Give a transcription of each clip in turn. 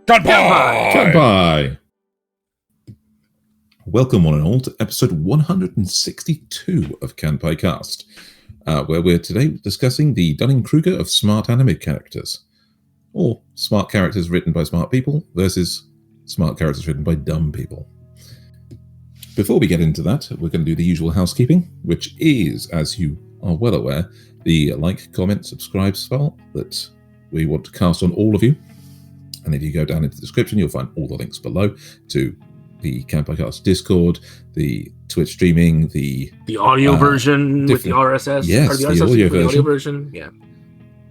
Kanpai! Kanpai! Welcome one and all to episode 162 of Kanpai Cast, where we're today discussing the Dunning-Kruger of smart anime characters, or smart characters written by smart people versus smart characters written by dumb people. Before we get into that, we're going to do the usual housekeeping, which is, as you are well aware, the like, comment, subscribe spell that we want to cast on all of you. And if you go down into the description, you'll find all the links below to the Kanpai Cast Discord, the Twitch streaming, the audio version with the RSS. Yes, or the the audio version. Yeah.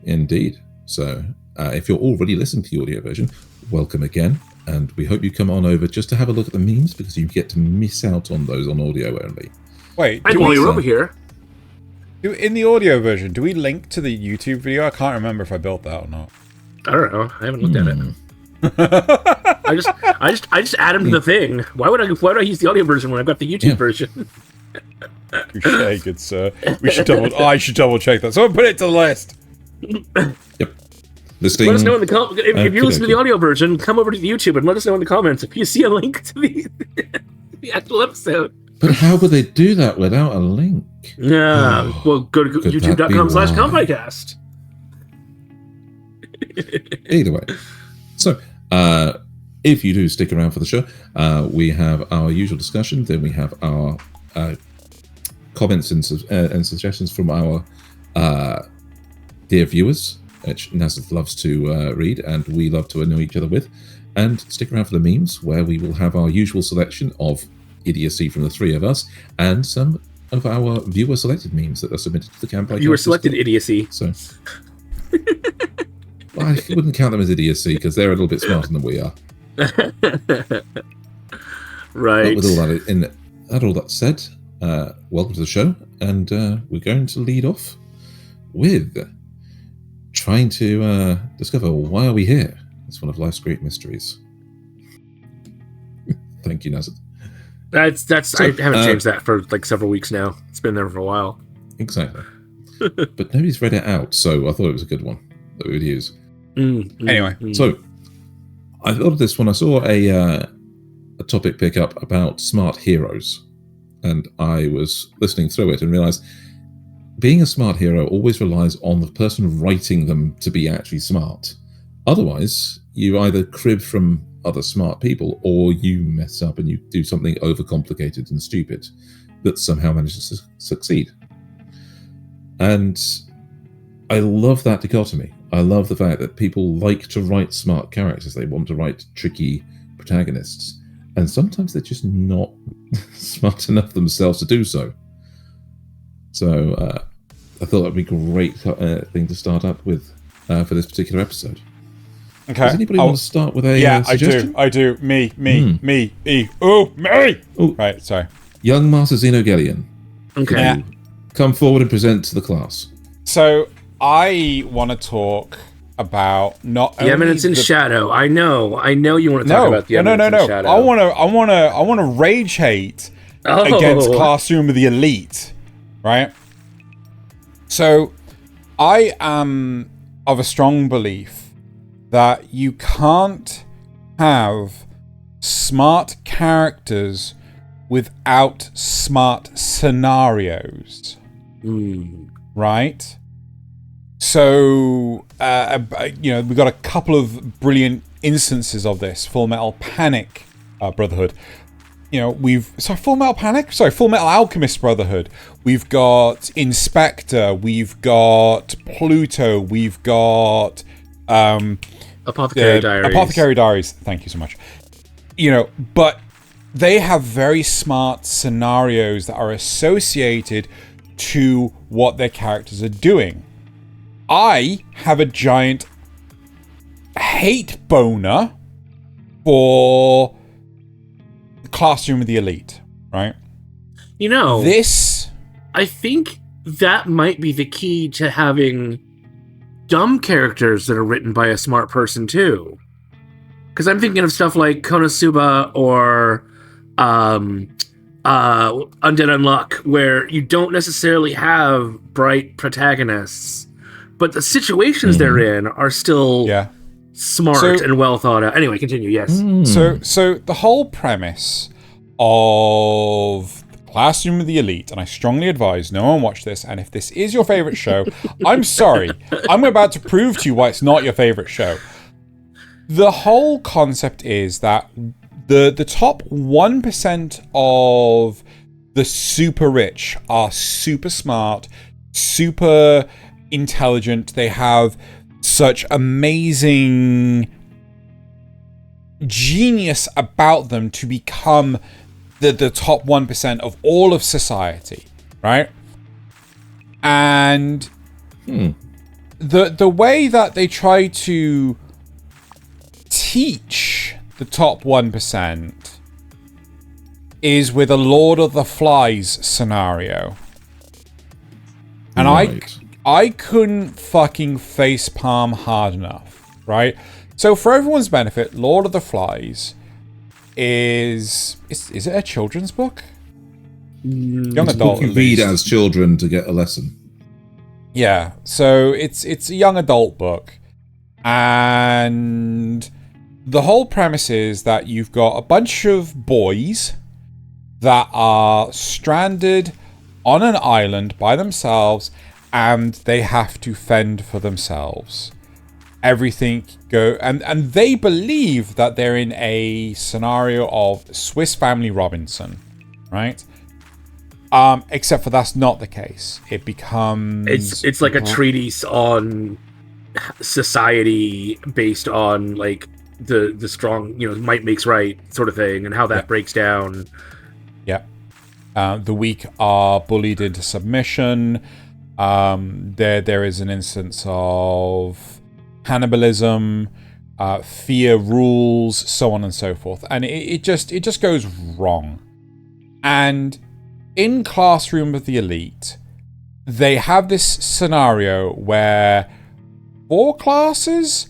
Indeed. So if you're already listening to the audio version, welcome again. And we hope you come on over just to have a look at the memes, because you get to miss out on those on audio only. Wait, and while you're over here, in the audio version, do we link to the YouTube video? I can't remember if I built that or not. I don't know. I haven't looked at it. I just add them to the thing. Why would I use the audio version when I've got the YouTube version? Touché, good sir. I should double check that. Someone put it to the list. Yep. Listening. Let us know in the comments. If you're listening to the audio version, come over to the YouTube and let us know in the comments if you see a link to the actual episode. But how would they do that without a link? Yeah. Well, go to youtube.com/Kanpai Cast. Either way. So, if you do stick around for the show, we have our usual discussion, then we have our comments and suggestions from our dear viewers, which Nasuth loves to read and we love to annoy each other with. And stick around for the memes, where we will have our usual selection of idiocy from the three of us and some of our viewer-selected memes that are submitted to the Kanpai. Viewer-selected idiocy. So... I wouldn't count them as idiocy because they're a little bit smarter than we are. Right. But with all that said, welcome to the show, and we're going to lead off with trying to discover why are we here. It's one of life's great mysteries. Thank you, Nasuth. So, I haven't changed that for like several weeks now. It's been there for a while. Exactly. But nobody's read it out, so I thought it was a good one that we would use. Anyway, so I thought of this when I saw a topic pick up about smart heroes, and I was listening through it and realized being a smart hero always relies on the person writing them to be actually smart. Otherwise, you either crib from other smart people or you mess up and you do something overcomplicated and stupid that somehow manages to succeed. And I love that dichotomy. I love the fact that people like to write smart characters. They want to write tricky protagonists. And sometimes they're just not smart enough themselves to do so. So I thought that would be a great thing to start up with for this particular episode. Okay. Does anybody want to start with a suggestion? I do. Me. Oh, me! Ooh. Right, sorry. Young Master Xenogelion. Okay. Yeah. Come forward and present to the class. So, I want to talk about not the Eminence in Shadow. I know you want to talk about the Eminence in Shadow. I want to rage hate against Classroom of the Elite, right? So, I am of a strong belief that you can't have smart characters without smart scenarios, right? So, we've got a couple of brilliant instances of this. Full Metal Panic Brotherhood. Full Metal Alchemist Brotherhood. We've got Inspector. We've got Pluto. We've got Apothecary Diaries. Apothecary Diaries. Thank you so much. But they have very smart scenarios that are associated to what their characters are doing. I have a giant hate boner for the Classroom of the Elite, right? I think that might be the key to having dumb characters that are written by a smart person too. Because I'm thinking of stuff like KonoSuba or Undead Unluck, where you don't necessarily have bright protagonists, but the situations they're in are still smart and well thought out. Anyway, continue. Yes. So the whole premise of Classroom of the Elite, and I strongly advise no one watch this, and if this is your favorite show, I'm sorry. I'm about to prove to you why it's not your favorite show. The whole concept is that the top 1% of the super rich are super smart, super intelligent. They have such amazing genius about them to become the top 1% of all of society, right? And the way that they try to teach the top 1% is with a Lord of the Flies scenario. And Right. I couldn't fucking facepalm hard enough, right? So for everyone's benefit, Lord of the Flies is it a children's book? Young It's a adult. book you at read least. as children to get a lesson. Yeah, so it's a young adult book, and the whole premise is that you've got a bunch of boys that are stranded on an island by themselves, and they have to fend for themselves. Everything and they believe that they're in a scenario of Swiss Family Robinson, right? Except for that's not the case. It becomes It's like a treatise on society based on like the strong, might makes right sort of thing, and how that breaks down. Yeah. The weak are bullied into submission. There is an instance of cannibalism, fear rules, so on and so forth, and it just goes wrong. And in Classroom of the Elite, they have this scenario where 4 classes,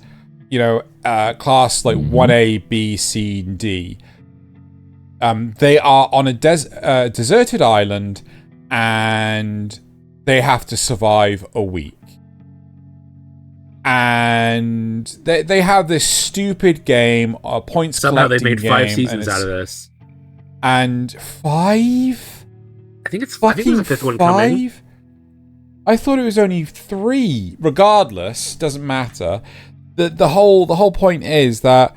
class like 1A, B, C, and D, they are on a deserted island, and they have to survive a week. And they have this stupid game, points Somehow they collecting made 5 game, seasons out of this. And 5? I think there's Fucking a 5th one coming. 5? I thought it was only 3. Regardless, doesn't matter. The whole point is that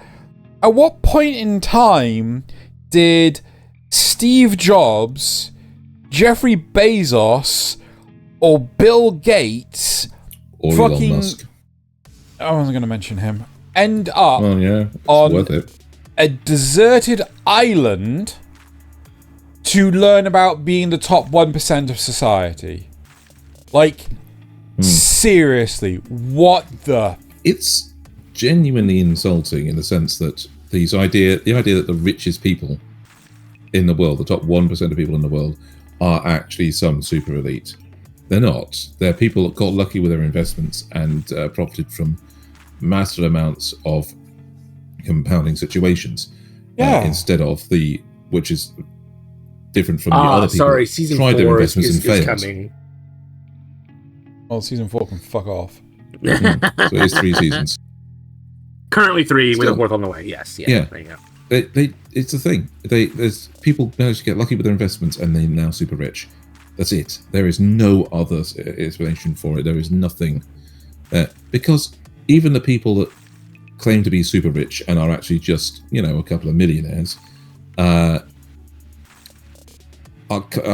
at what point in time did Steve Jobs, Jeffrey Bezos, or Bill Gates Or fucking Elon Musk. I wasn't going to mention him. End up Oh yeah, it's on worth it. a deserted island to learn about being the top 1% of society. Like, seriously, what the... It's genuinely insulting in the sense that the idea that the richest people in the world, the top 1% of people in the world, are actually some super elite. They're not. They're people that got lucky with their investments and profited from massive amounts of compounding situations. Yeah. Instead of which is different from the other people. Sorry, that season tried their 4 investments and is failed. coming. Well, season 4 can fuck off. So it is 3 seasons. Currently 3 with a Still. 4th on the way. Yes. Yeah. There you go. It's a thing. There's people manage to get lucky with their investments and they're now super rich. That's it. There is no other explanation for it. There is nothing. Because even the people that claim to be super rich and are actually just, a couple of millionaires, are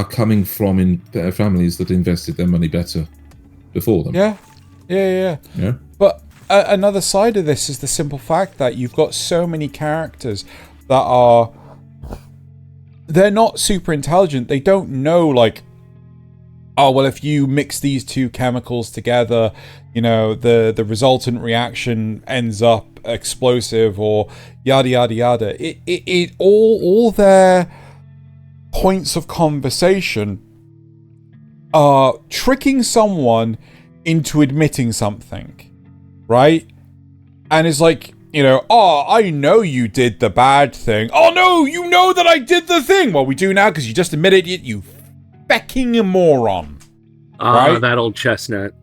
coming from families that invested their money better before them. Yeah. But another side of this is the simple fact that you've got so many characters that they're not super intelligent. They don't know, like, oh, well, if you mix these 2 chemicals together, the resultant reaction ends up explosive, or yada yada yada. It all their points of conversation are tricking someone into admitting something, right? And it's like, oh, I know you did the bad thing. Oh no, you know that I did the thing. Well, we do now because you just admitted it, you fucking moron. Ah, Right? that old chestnut.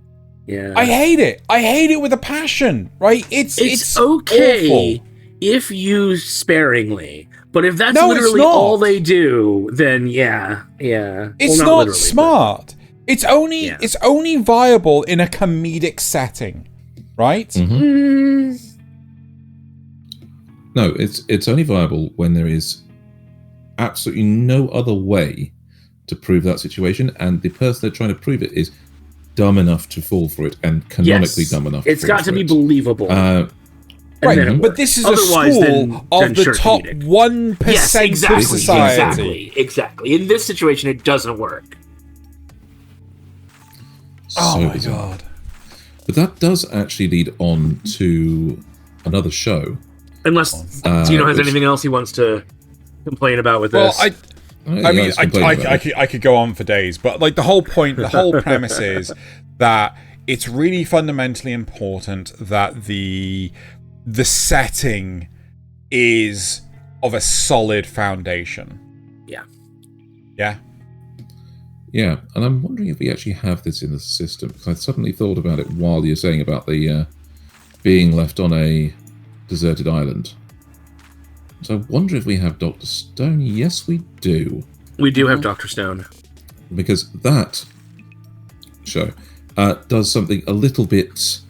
Yeah. I hate it. I hate it with a passion, right? It's okay awful. if used sparingly. But if that's No, it's literally not. all they do, then yeah. It's well, not literally, smart. It's only Yeah. it's only viable in a comedic setting, right? Mm-hmm. No, it's only viable when there is absolutely no other way to prove that situation, and the person they're trying to prove it is dumb enough to fall for it, and canonically dumb enough. It's got to be believable. Right, but this is Otherwise, a school then of the sure, top comedic. 1% of society. Exactly. In this situation, it doesn't work. Oh my bizarre. god. But that does actually lead on to another show. Unless Tino has anything else he wants to complain about with Well, this. I could go on for days, but like the whole premise is that it's really fundamentally important that the setting is of a solid foundation. Yeah. Yeah. Yeah, and I'm wondering if we actually have this in the system, because I suddenly thought about it while you're saying about the being left on a deserted island. So I wonder if we have Dr. Stone. Yes, we do. We do have Dr. Stone. Because that show does something a little bit...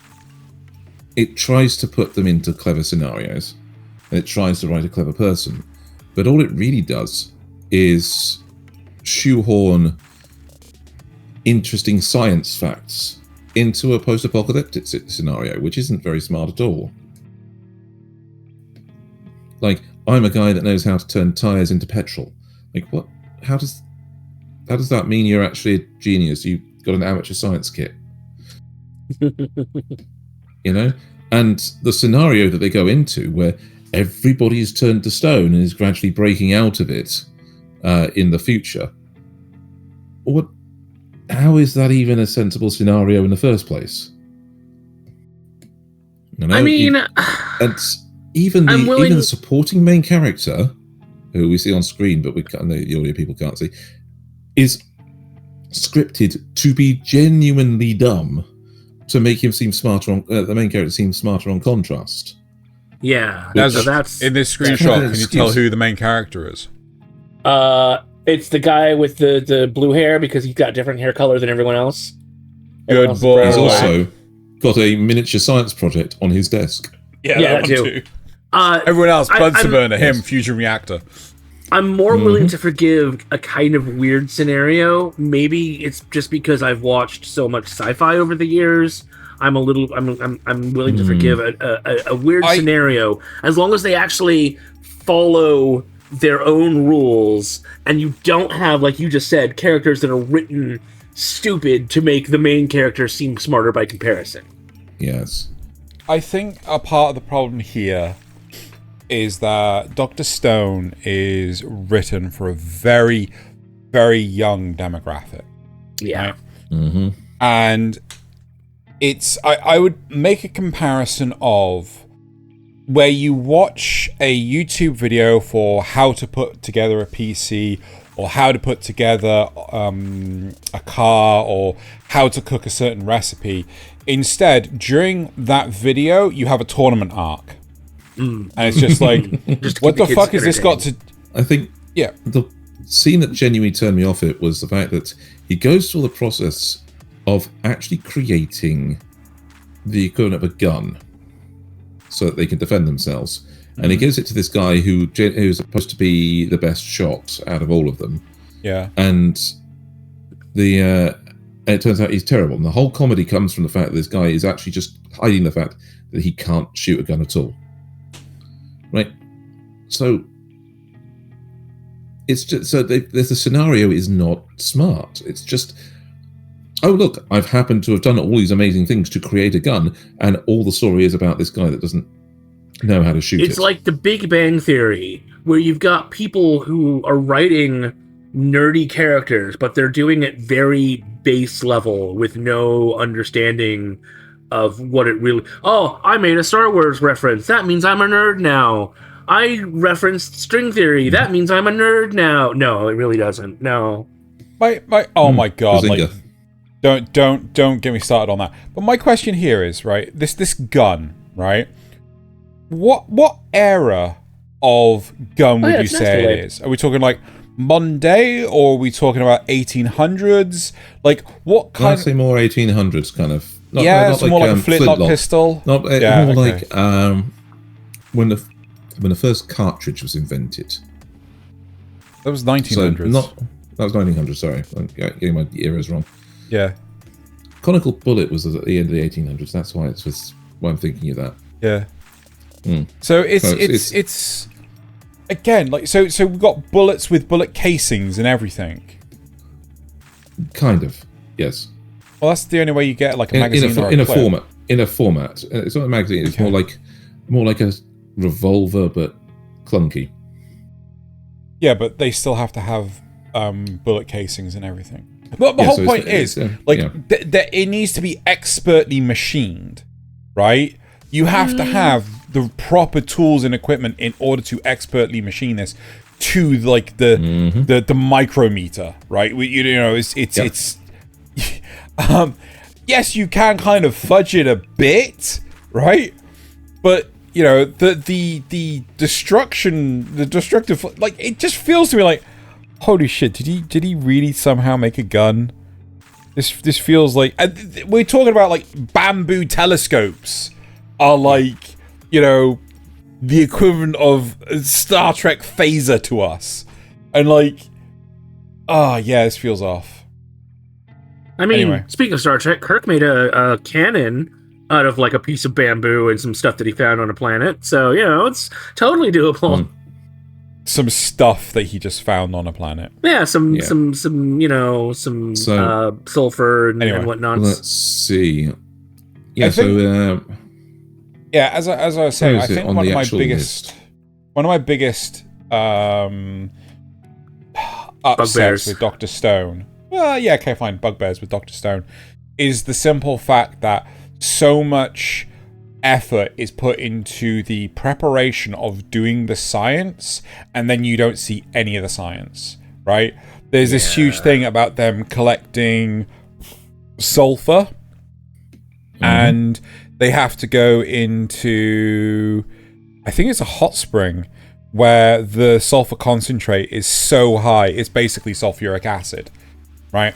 It tries to put them into clever scenarios, and it tries to write a clever person. But all it really does is shoehorn interesting science facts into a post-apocalyptic scenario, which isn't very smart at all. Like, I'm a guy that knows how to turn tires into petrol. Like, what? How does that mean you're actually a genius? You've got an amateur science kit. You know? And the scenario that they go into, where everybody is turned to stone and is gradually breaking out of it in the future. What? How is that even a sensible scenario in the first place? You know, I mean... and even the supporting main character, who we see on screen, but the audio people can't see, is scripted to be genuinely dumb to make him seem smarter on the main character seems smarter on contrast. Yeah, that's in this screenshot. Can you tell who the main character is? It's the guy with the blue hair, because he's got different hair color than everyone else. Good boy. He's also got a miniature science project on his desk. Yeah, that too. Everyone else, Bunsen burner, him, fusion reactor. I'm more willing to forgive a kind of weird scenario. Maybe it's just because I've watched so much sci-fi over the years. I'm willing to forgive a weird scenario, as long as they actually follow their own rules, and you don't have, like you just said, characters that are written stupid to make the main character seem smarter by comparison. Yes. I think a part of the problem here is that Dr. Stone is written for a very, very young demographic. Yeah. Right? Mm-hmm. And I would make a comparison of where you watch a YouTube video for how to put together a PC, or how to put together a car, or how to cook a certain recipe. Instead, during that video, you have a tournament arc. And it's just like, what the fuck has this got to... I think the scene that genuinely turned me off it was the fact that he goes through the process of actually creating the equivalent of a gun so that they can defend themselves. And he gives it to this guy who's supposed to be the best shot out of all of them. Yeah. And it turns out he's terrible. And the whole comedy comes from the fact that this guy is actually just hiding the fact that he can't shoot a gun at all. Right? So it's just the scenario is not smart. It's just, oh look, I've happened to have done all these amazing things to create a gun, and all the story is about this guy that doesn't know how to shoot it. It's like the Big Bang Theory, where you've got people who are writing nerdy characters, but they're doing it very base level with no understanding of what it really... Oh, I made a Star Wars reference. That means I'm a nerd now. I referenced string theory. That means I'm a nerd now. No, it really doesn't. No. Oh my god. Like, Don't get me started on that. But my question here is, right, this gun, right? What era of gun would you say it is? Are we talking like Monday, or are we talking about 1800s? Like, what kind? I'd say more 1800s kind of. Not it's more like a flintlock pistol. More like when the first cartridge was invented. That was 1900s. That was 1900. Sorry, I'm getting my eras wrong. Yeah. Conical bullet was at the end of the 1800s. That's why why I'm thinking of that. Yeah. So it's again, like, so we've got bullets with bullet casings and everything. Kind of, yes. Well, that's the only way you get like a magazine in a format. It's not a magazine. It's more like a revolver, but clunky. Yeah, but they still have to have bullet casings and everything. But the whole point is, it needs to be expertly machined, right? You have to have the proper tools and equipment in order to expertly machine this to like the micrometer, right? It's yes, you can kind of fudge it a bit, right? But the destructive, like, it just feels to me like, holy shit, did he really somehow make a gun? This feels like, we're talking about like bamboo telescopes are like, the equivalent of Star Trek phaser to us. And like, this feels off. I mean, anyway. Speaking of Star Trek, Kirk made a cannon out of like a piece of bamboo and some stuff that he found on a planet. So, it's totally doable. Some stuff that he just found on a planet. Yeah, some sulfur and whatnot. Let's see. Yeah, as I was saying, I think one of my biggest upsets with Dr. Stone. Well, yeah, okay, fine. Bugbears with Dr. Stone is the simple fact that so much effort is put into the preparation of doing the science, and then you don't see any of the science, right? There's this huge thing about them collecting sulfur, and they have to go into, I think it's a hot spring, where the sulfur concentrate is so high, it's basically sulfuric acid, right?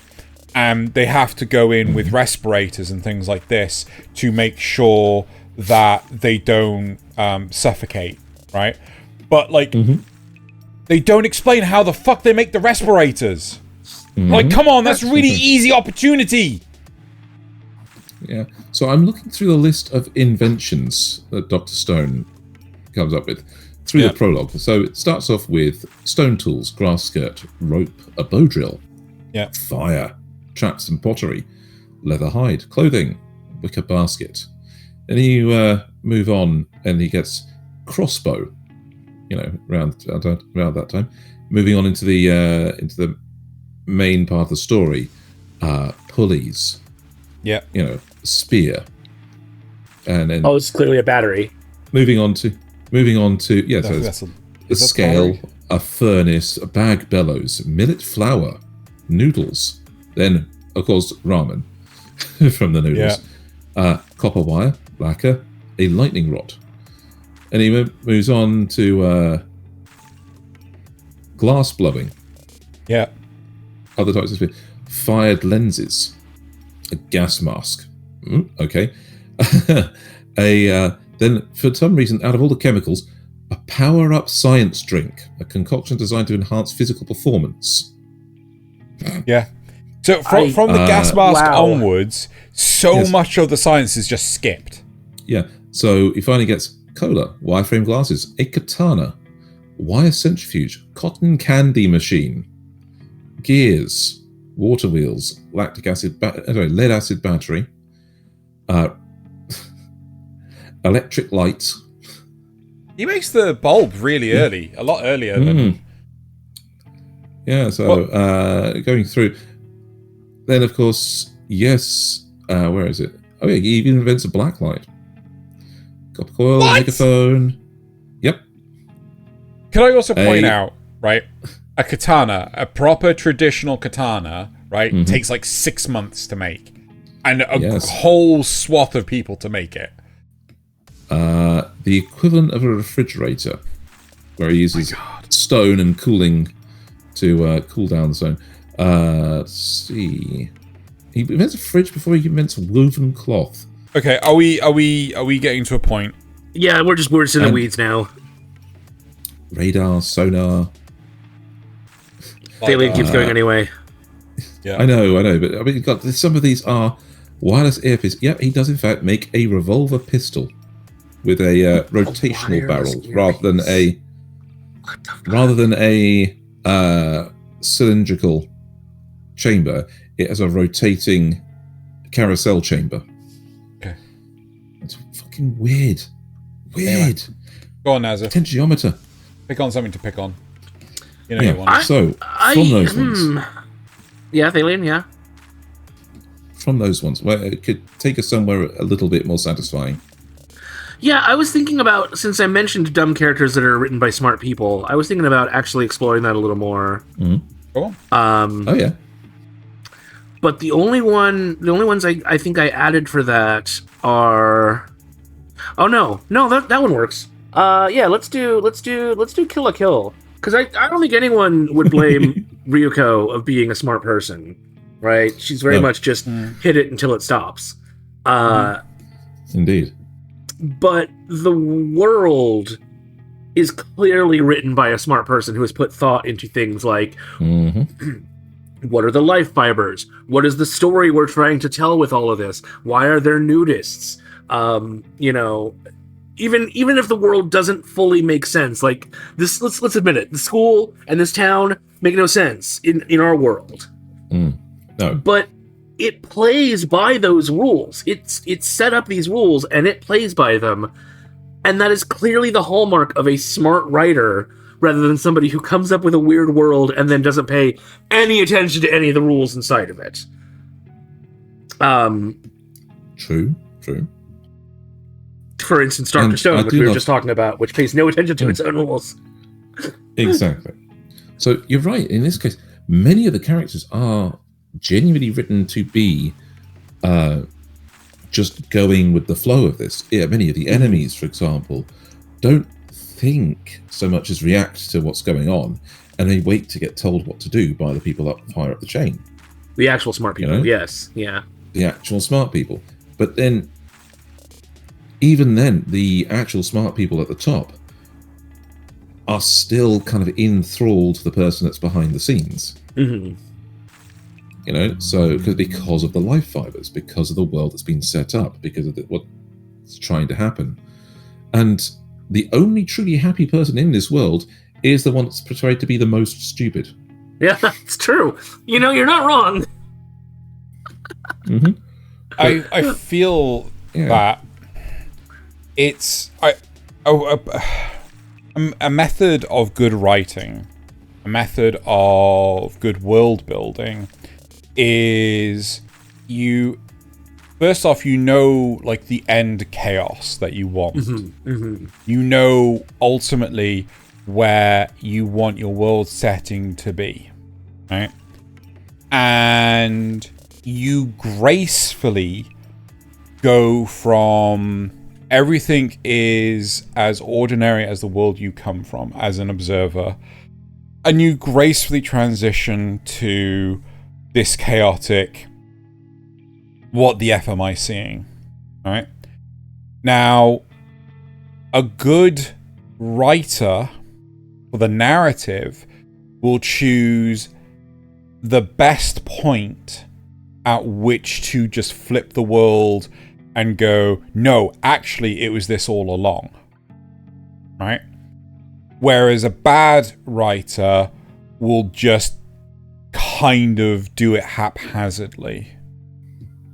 And they have to go in with respirators and things like this to make sure that they don't suffocate, right? But like, they don't explain how the fuck they make the respirators. Like, come on, that's really easy opportunity. Yeah. So I'm looking through the list of inventions that Dr. Stone comes up with through the prologue. So it starts off with stone tools, grass skirt, rope, a bow drill, fire, traps and pottery, leather hide, clothing, wicker basket. And you move on, and he gets crossbow. Around that time, moving on into the main part of the story, pulleys. Yeah. Spear. And then it's clearly a battery. Moving on to a scale, a furnace, a bag bellows, millet flour, noodles. Then, of course, ramen from the noodles. Copper wire, lacquer, a lightning rod. And he moves on to glass blowing. Yeah. Other types of fired lenses, a gas mask. Okay. Then, for some reason, out of all the chemicals, a power-up science drink, a concoction designed to enhance physical performance. Yeah. So from the gas mask onwards, much of the science is just skipped. Yeah. So he finally gets cola, wireframe glasses, a katana, wire centrifuge, cotton candy machine, gears, water wheels, lactic acid, lead acid battery, electric light. He makes the bulb really early, a lot earlier than. Yeah. So going through. Then, of course, where is it? Oh, yeah, he even invents a black light. Copper coil, megaphone. Yep. Can I also point out, right, a katana, a proper traditional katana, right? Mhm. Takes like 6 months to make. And a Yes. whole swath of people to make it. The equivalent of a refrigerator, where he uses stone and cooling to cool down the stone. Let's see. He invents a fridge before he invents woven cloth. Okay, are we getting to a point? Yeah, we're just in the weeds now. Radar, sonar. Thaylien keeps going anyway. Yeah. I know, but I mean, God, some of these are wireless earpiece. Yeah, he does in fact make a revolver pistol with a rotational barrel rather than a cylindrical chamber. It has a rotating carousel chamber. Okay. It's fucking weird. Weird. Go on, Nasuth. Potentiometer. Pick on something to pick on. You know you want. So, from those ones. Yeah, Thaylien, yeah. From those ones, where it could take us somewhere a little bit more satisfying. Yeah, I was thinking about, since I mentioned dumb characters that are written by smart people, I was thinking about actually exploring that a little more. Go on. Oh yeah. But the only ones I think I added for that are. Oh no, that one works. Yeah, let's do Kill a Kill, because I don't think anyone would blame Ryuko of being a smart person, right? She's very much just hit it until it stops. Indeed. But the world is clearly written by a smart person who has put thought into things like, what are the life fibers? What is the story we're trying to tell with all of this? Why are there nudists? You know, even if the world doesn't fully make sense, like this, let's admit it, the school and this town make no sense in our world. No. But it plays by those rules. It's set up these rules and it plays by them. And that is clearly the hallmark of a smart writer, rather than somebody who comes up with a weird world and then doesn't pay any attention to any of the rules inside of it. True. For instance, Dr. Stone, which we were just talking about, which pays no attention to its own rules. Exactly. So you're right. In this case, many of the characters are genuinely written to be just going with the flow of this. Yeah, many of the enemies, for example, don't think so much as react to what's going on, and they wait to get told what to do by the people up higher up the chain. The actual smart people, yes. Yeah. The actual smart people. But then, even then, the actual smart people at the top are still kind of enthralled to the person that's behind the scenes. You know, so because of the life fibers, because of the world that's been set up, because of what's trying to happen. And the only truly happy person in this world is the one that's portrayed to be the most stupid. Yeah, it's true. You know, you're not wrong. I feel that it's a method of good writing, a method of good world building is you first off, you know, like the end chaos that you want. You know ultimately where you want your world setting to be, right? And you gracefully go from everything is as ordinary as the world you come from as an observer, and you gracefully transition to this chaotic, what the F am I seeing? Right? Now, a good writer for the narrative will choose the best point at which to just flip the world and go, no, actually, it was this all along. Right? Whereas a bad writer will just kind of do it haphazardly.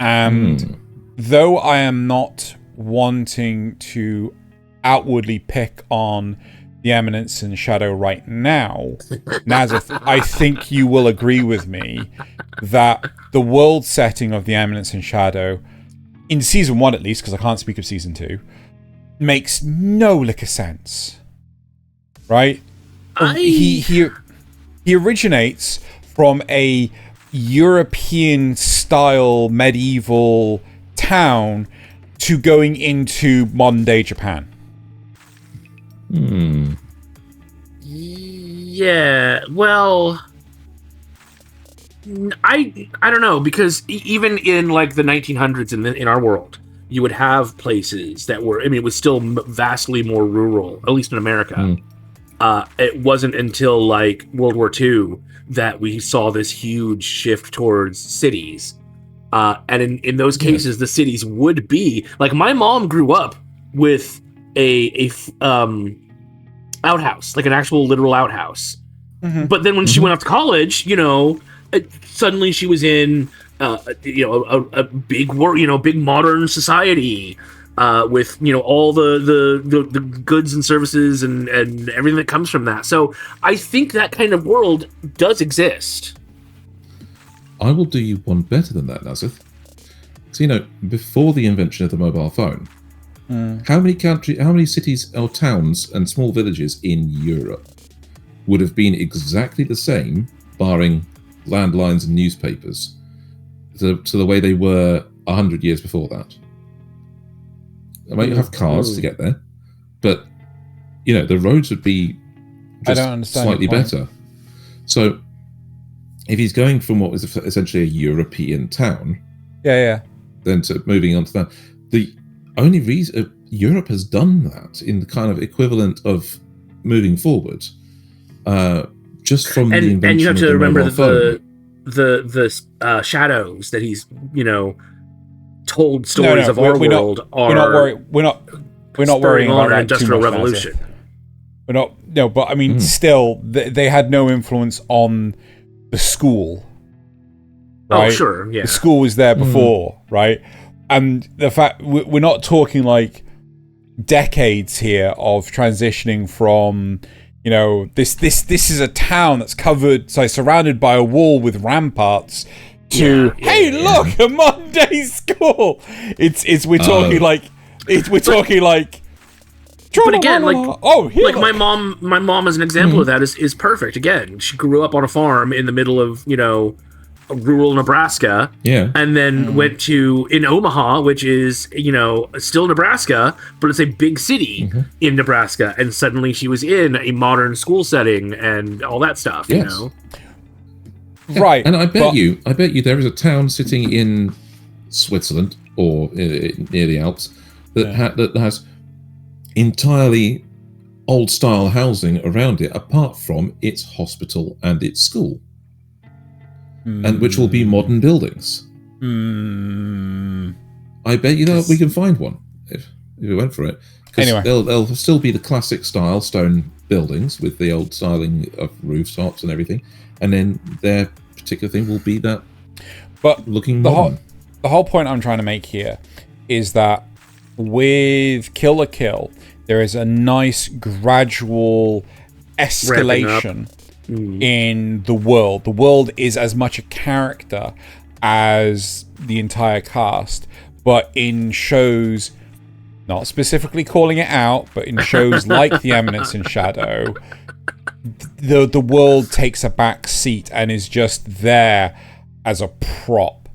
And though I am not wanting to outwardly pick on the Eminence in Shadow right now, Nasuth, I think you will agree with me that the world setting of the Eminence in Shadow, in Season 1 at least, because I can't speak of Season 2, makes no lick of sense. Right? He originates from a European style medieval town to going into modern day Japan. Yeah, well, I don't know, because even in like the 1900s in our world, you would have places that were, I mean, it was still vastly more rural, at least in America. It wasn't until like World War II that we saw this huge shift towards cities. And in those cases, the cities would be like, my mom grew up with a outhouse, like an actual literal outhouse. But then when she went off to college, suddenly she was in a big big modern society with all the goods and services and everything that comes from that. So I think that kind of world does exist. I will do you one better than that, Nasuth. So, before the invention of the mobile phone, how many cities or towns and small villages in Europe would have been exactly the same, barring landlines and newspapers, to the way they were 100 years before that? I mean, you have cars to get there, but the roads would be just slightly better. So, if he's going from what was essentially a European town, then to moving on to that, the only reason Europe has done that in the kind of equivalent of moving forward, just from the invention and you have of to the remember mobile that the shadows that he's told stories of our world are we're not worrying about that industrial too much, revolution. We're not, no, but I mean, still, they had no influence on the school. Right? Oh, sure, yeah. The school was there before, right? And the fact we're not talking like decades here of transitioning from, this is a town that's surrounded by a wall with ramparts, to look, a modern day school. We're talking like. But again, look. my mom as an example of that is perfect. Again, she grew up on a farm in the middle of rural Nebraska, and then went to in Omaha, which is still Nebraska, but it's a big city in Nebraska, and suddenly she was in a modern school setting and all that stuff. Right, and I bet you there is a town sitting in Switzerland or near the Alps that has entirely old style housing around it, apart from its hospital and its school, and which will be modern buildings. I bet you that we can find one if we went for it. Anyway, they'll still be the classic style stone buildings with the old styling of rooftops and everything, and then their particular thing will be that. But looking modern. The whole point I'm trying to make here is that with Kill la Kill, there is a nice gradual escalation in the world. The world is as much a character as the entire cast, but in shows, not specifically calling it out, but in shows like The Eminence in Shadow, the world takes a back seat and is just there as a prop,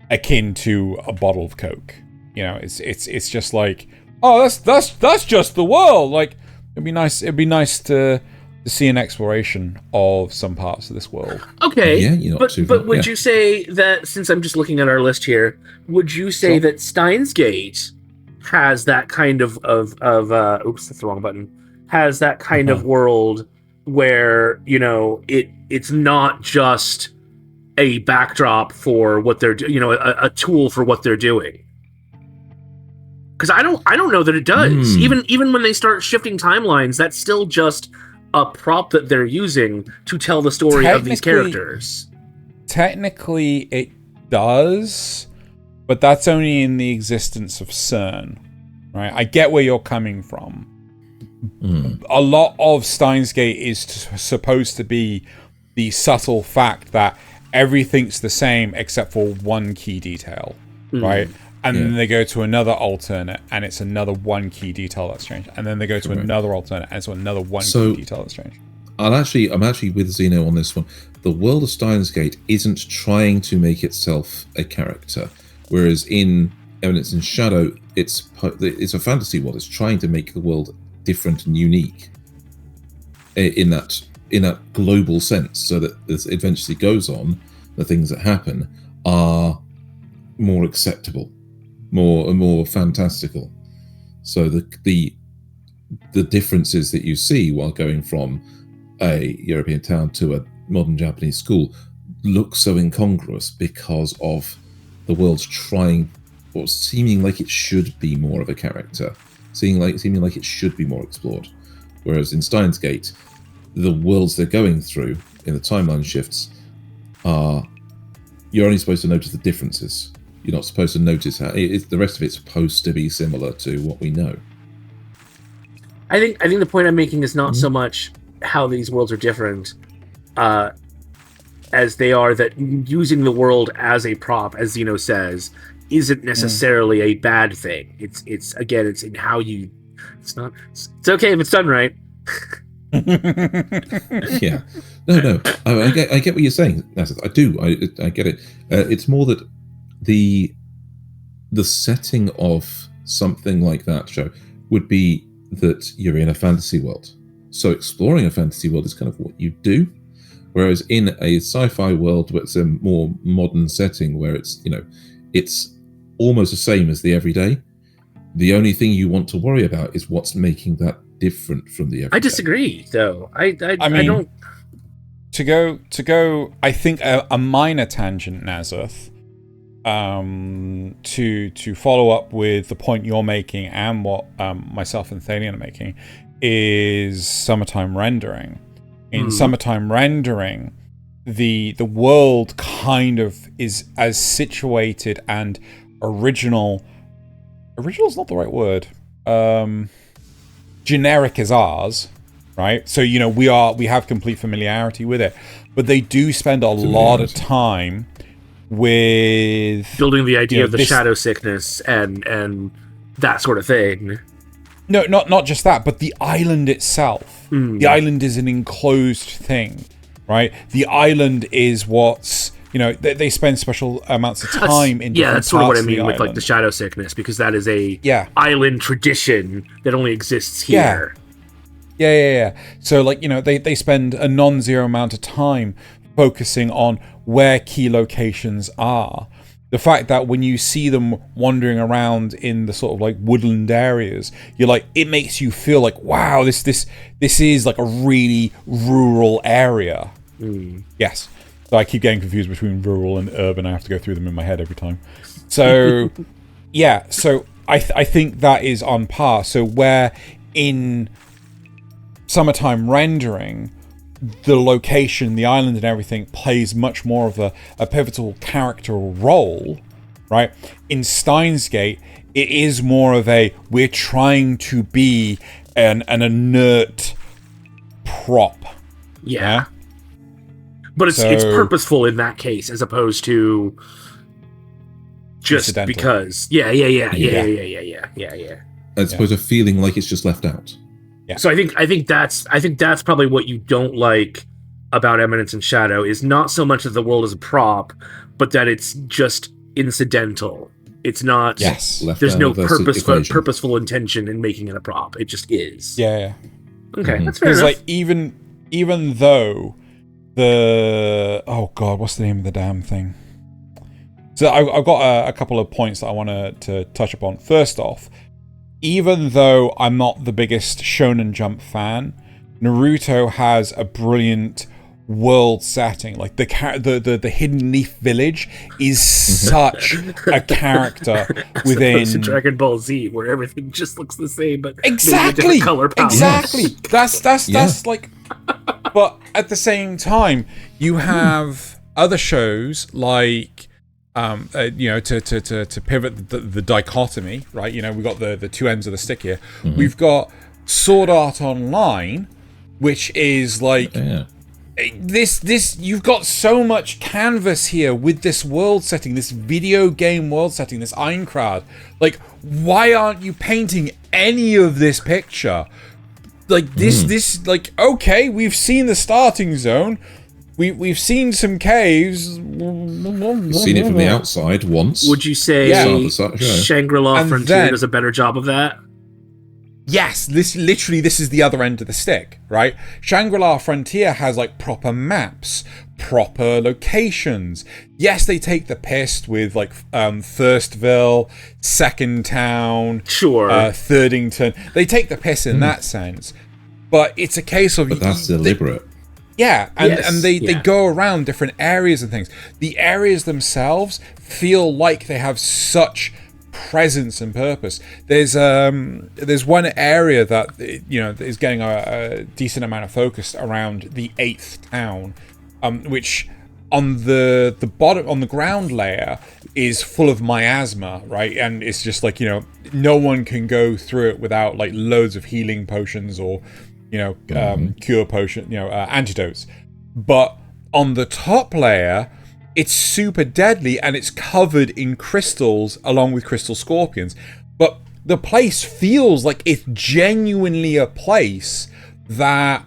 akin to a bottle of Coke. It's just like, oh, that's just the world. Like, it'd be nice to see an exploration of some parts of this world. Okay, but would you say that, since I'm just looking at our list here, would you say that Steins Gate has that kind of oops, that's the wrong button, has that kind of world where it's not just a backdrop for what they're doing, a tool for what they're doing? Because I don't know that it does. Even when they start shifting timelines, that's still just a prop that they're using to tell the story of these characters. Technically, it does, but that's only in the existence of CERN, right? I get where you're coming from. A lot of Steins Gate is supposed to be the subtle fact that everything's the same except for one key detail, right? And then they go to another alternate, and it's another one key detail that's changed. And then they go to another alternate, and it's another one key detail that's changed. I'm actually with Xeno on this one. The world of Steins Gate isn't trying to make itself a character, whereas in Eminence in Shadow, it's a fantasy world. It's trying to make the world different and unique in that global sense, so that as it eventually goes on, the things that happen are more acceptable, more fantastical. So the differences that you see while going from a European town to a modern Japanese school look so incongruous because of the world's trying, or seeming like it should be more of a character, seeming like it should be more explored. Whereas in Steins Gate, the worlds they're going through in the timeline shifts are, you're only supposed to notice the differences. You're not supposed to notice how the rest of it's supposed to be similar to what we know. I think the point I'm making is not so much how these worlds are different, as they are that using the world as a prop, as Xeno says, isn't necessarily a bad thing. It's in how you. It's okay if it's done right. Yeah, no. I get what you're saying, Nasuth. I do. I get it. It's more that the setting of something like that show would be that you're in a fantasy world. So exploring a fantasy world is kind of what you do. Whereas in a sci-fi world, where it's a more modern setting, where it's it's almost the same as the everyday. The only thing you want to worry about is what's making that different from the everyday. I disagree, though. I mean, I don't. To go. I think a minor tangent, Nasuth. To follow up with the point you're making and what myself and Thaylien are making is summertime rendering. In summertime rendering, the world kind of is as situated and original. Original is not the right word. Generic as ours, right? So we have complete familiarity with it, but they do spend a lot of time with building the idea of the shadow sickness and that sort of thing. No, not just that, but the island itself. The island is an enclosed thing, right? The island is what's they spend special amounts of time in different that's sort of what I mean with island. like the shadow sickness, because that is a island tradition that only exists here. Yeah. So they spend a non-zero amount of time focusing on where key locations are. The fact that when you see them wandering around in the sort of like woodland areas, you're like, it makes you feel like, wow, this is like a really rural area. Yes. So I keep getting confused between rural and urban. I have to go through them in my head every time. So yeah, so I think that is on par. So where in summertime rendering, the location, the island and everything plays much more of a pivotal character role, right? In Steins Gate, it is more of we're trying to be an inert prop. Yeah. But it's purposeful in that case, as opposed to just because. Yeah. As opposed to feeling like it's just left out. Yeah. So I think that's probably what you don't like about Eminence and Shadow, is not so much that the world is a prop, but that it's just incidental. It's not. Yes. There's no purposeful intention in making it a prop. It just is. Yeah. Okay, that's fair enough. Like even though what's the name of the damn thing? So I've got a couple of points that I want to touch upon. First off, even though I'm not the biggest Shonen Jump fan, Naruto has a brilliant world setting. Like the Hidden Leaf Village is such a character within Dragon Ball Z, where everything just looks the same, but exactly maybe a different color palette. Exactly. That's like. But at the same time, you have other shows like. To pivot the dichotomy, right? We've got the two ends of the stick here. We've got Sword Art Online, which is like this. You've got so much canvas here with this world setting, this video game world setting, this Aincrad. Like, why aren't you painting any of this picture? like this like, okay, we've seen the starting zone. We've seen some caves. You've seen it from the outside once. Would you say Shangri-La Frontier does a better job of that? Yes, this is the other end of the stick, right? Shangri-La Frontier has like proper maps, proper locations. Yes, they take the piss with like Firstville, Second Town, Thirdington. They take the piss in that sense, but it's a case of. But that's deliberate. Yeah, and they go around different areas and things. The areas themselves feel like they have such presence and purpose. There's one area that is getting a decent amount of focus around the 8th town, which on the bottom, on the ground layer, is full of miasma, right? And it's just like, no one can go through it without like loads of healing potions or cure potion, antidotes. But on the top layer, it's super deadly and it's covered in crystals along with crystal scorpions. But the place feels like it's genuinely a place that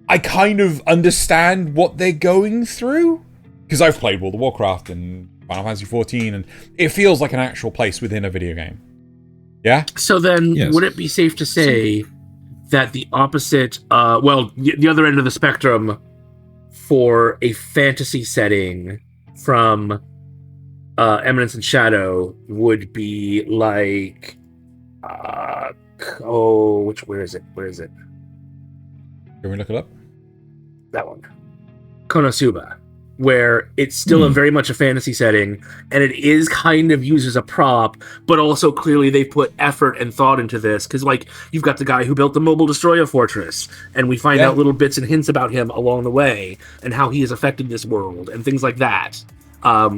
I kind of understand what they're going through. Because I've played World of Warcraft and Final Fantasy XIV, and it feels like an actual place within a video game. Yeah? So then, would it be safe to say that the opposite, the other end of the spectrum for a fantasy setting from Eminence and Shadow would be like, where is it? Can we look it up? That one. KonoSuba. Where it's still a very much a fantasy setting, and it is kind of used as a prop, but also clearly they put effort and thought into this, because like you've got the guy who built the Mobile Destroyer Fortress, and we find out little bits and hints about him along the way and how he has affected this world and things like that.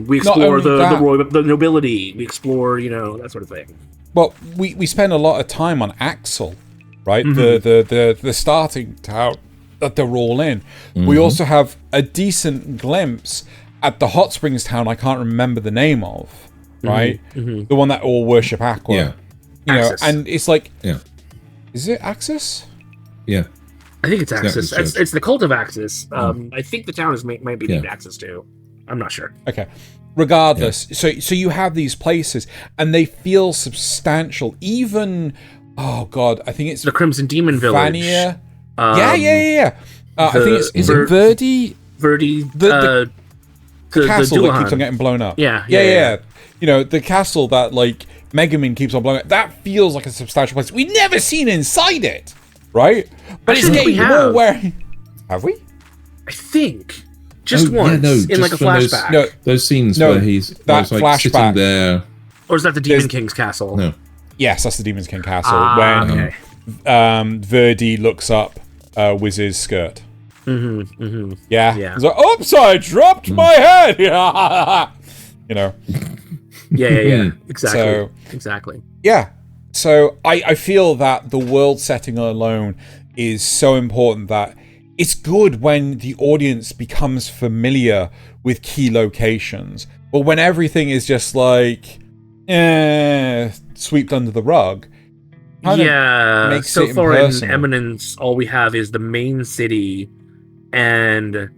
We explore the nobility, we explore that sort of thing. Well, we spend a lot of time on Axel, right? The starting town that they're all in. We also have a decent glimpse at the hot springs town I can't remember the name of, right? The one that all worship Aqua. Axis. And it's like, is it Axis? Yeah. I think it's Axis. It's the cult of Axis. I think the town might be named Axis too. I'm not sure. Okay. Regardless, so you have these places and they feel substantial. Even, oh god, I think it's the Crimson Demon Village. Vania. I think is it Verdi? Verdi. The castle that keeps on getting blown up. Yeah. The castle that like Megumin keeps on blowing up. That feels like a substantial place. We've never seen inside it, right? But it's getting more where. Have we? I think just once in like a flashback. Those scenes where he's like sitting there. Or is that the Demon King's castle? No. Yes, that's the Demon King castle. When Verdi looks up Wiz's skirt. Yeah. He's like, oops, I dropped my head. Yeah. Exactly. Yeah. So I feel that the world setting alone is so important that it's good when the audience becomes familiar with key locations. But when everything is just like, swept under the rug. So far in Eminence, all we have is the main city and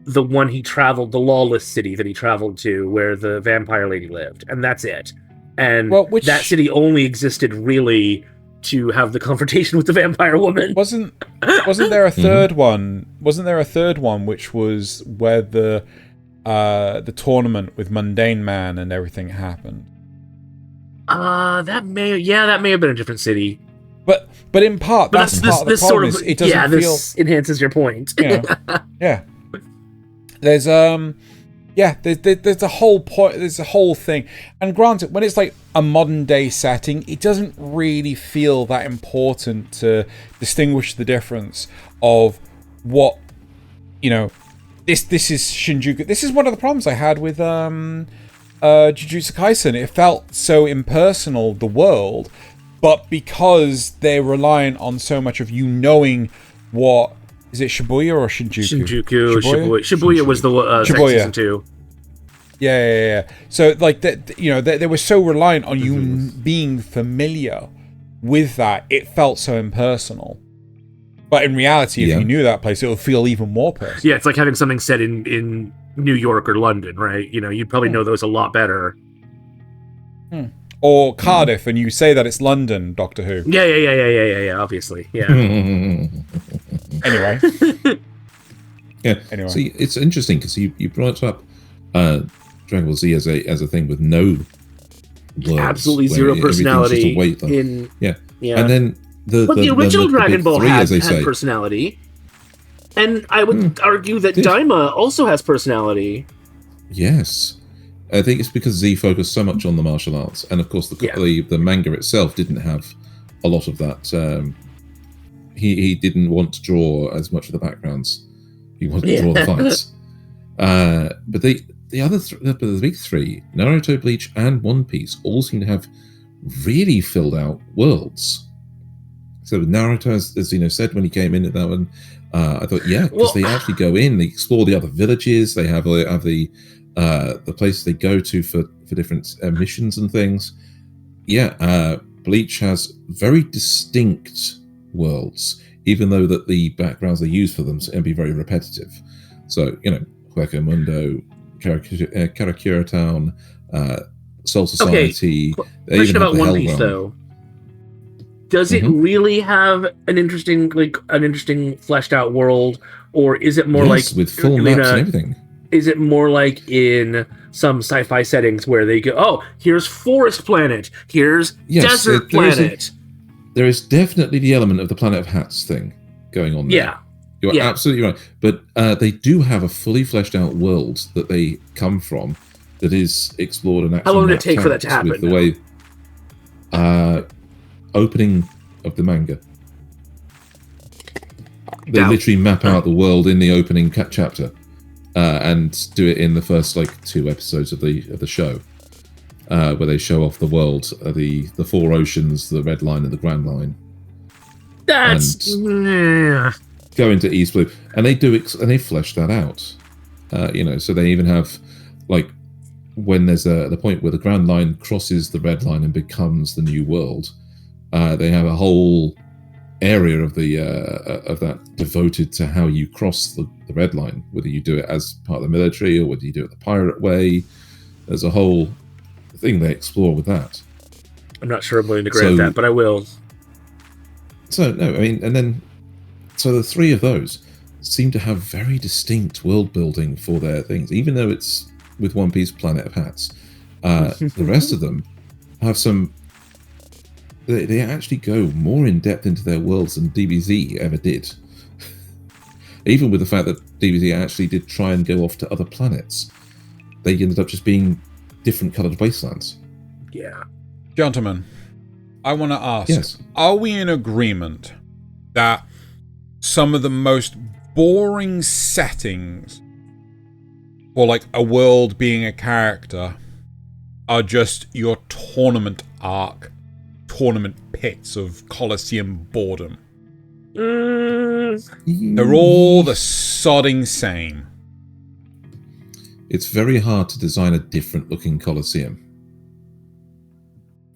the one he traveled, the lawless city that he traveled to, where the vampire lady lived, and that's it. And that city only existed really to have the confrontation with the vampire woman. Wasn't there a third one? Wasn't there a third one which was where the tournament with Mundane Man and everything happened? That may have been a different city. But in part, that's part of the problem. It doesn't feel. This enhances your point. Yeah. There's there's a whole point. There's a whole thing. And granted, when it's like a modern day setting, it doesn't really feel that important to distinguish the difference of what This is Shinjuku. This is one of the problems I had with Jujutsu Kaisen. It felt so impersonal, the world, but because they're reliant on so much of you knowing what is it, Shibuya or Shinjuku? Shibuya was the season 2. Yeah. So like that, they were so reliant on you being familiar with that, it felt so impersonal. But in reality, if you knew that place, it would feel even more personal. Yeah, it's like having something set in New York or London, right? You know, you'd probably know those a lot better. Or Cardiff, and you say that it's London, Doctor Who. Yeah, obviously. Yeah. Anyway. Yeah. Anyway. See, it's interesting because you brought up Dragon Ball Z as a thing with no words. Absolutely zero personality. Yeah. And then But the original Dragon Ball had personality. And I would argue that Daima also has personality. Yes. I think it's because Z focused so much on the martial arts. And of course, the manga itself didn't have a lot of that. He didn't want to draw as much of the backgrounds. He wanted to draw the fights. But the big three, Naruto, Bleach, and One Piece, all seem to have really filled out worlds. So with Naruto, as Xeno said when he came in at that one, I thought, because they actually go in, they explore the other villages, they have the places they go to for different missions and things. Bleach has very distinct worlds, even though that the backgrounds they use for them can be very repetitive. So, Hueco Mundo, Karakura Town, Soul Society. Okay, question about One Piece, though. Does it really have an interesting fleshed out world, or is it more like with full maps and everything? Is it more like in some sci-fi settings where they go, oh, here's Forest Planet, here's Desert Planet? There is definitely the element of the Planet of Hats thing going on there. Yeah. You're absolutely right. But they do have a fully fleshed out world that they come from that is explored and actually. How long did it take for that to happen? With the way opening of the manga. They literally map out the world in the opening chapter. And do it in the first 2 episodes of the show, where they show off the world, the 4 oceans, the Red Line, and the Grand Line. That's go into East Blue, and they flesh that out. So they even have when there's the point where the Grand Line crosses the Red Line and becomes the new world. They have a whole area of that devoted to how you cross the Red Line, whether you do it as part of the military or whether you do it the pirate way. There's a whole thing they explore with that. I'm not sure I'm willing to grant that, but I will. So no, I mean, and then the 3 of those seem to have very distinct world building for their things, even though it's with One Piece Planet of Hats. The rest of them have some. They actually go more in depth into their worlds than DBZ ever did. Even with the fact that DBZ actually did try and go off to other planets, they ended up just being different coloured wastelands. Yeah. Gentlemen, I want to ask, are we in agreement that some of the most boring settings for a world being a character are just your tournament arc? Tournament pits of Colosseum boredom. They're all the sodding same. It's very hard to design a different looking Colosseum.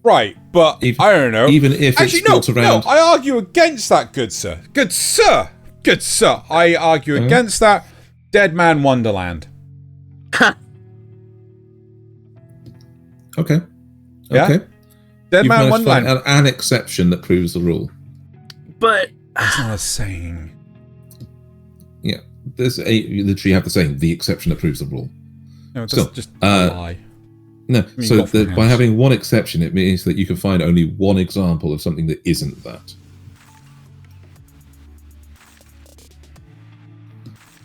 Right, but I don't know. Even if it's built around... No, I argue against that, good sir. Good sir! Good sir! I argue against that. Dead Man Wonderland. Okay. Yeah? Okay. Dead Man Wonderland. An exception that proves the rule. But that's not a saying. Yeah, you literally have the saying, the exception that proves the rule. No, it's just a lie. No, by having one exception, it means that you can find only one example of something that isn't that.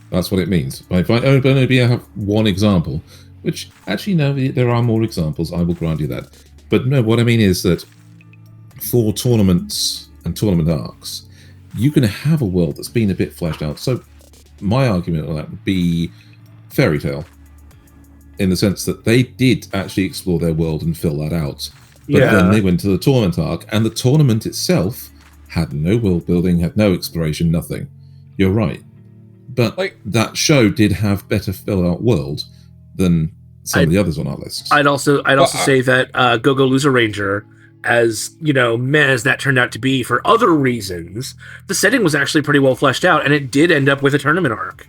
That's what it means. If I only have one example, which actually no, there are more examples. I will grant you that. But no, what I mean is that for tournaments and tournament arcs, you can have a world that's been a bit fleshed out. So my argument on that would be Fairy Tail, in the sense that they did actually explore their world and fill that out. But then they went to the tournament arc, and the tournament itself had no world building, had no exploration, nothing. You're right. But that show did have better fill out world than some of the others on our list. I'd also say that Go-Go Loser Ranger as meh as that turned out to be for other reasons, the setting was actually pretty well fleshed out, and it did end up with a tournament arc.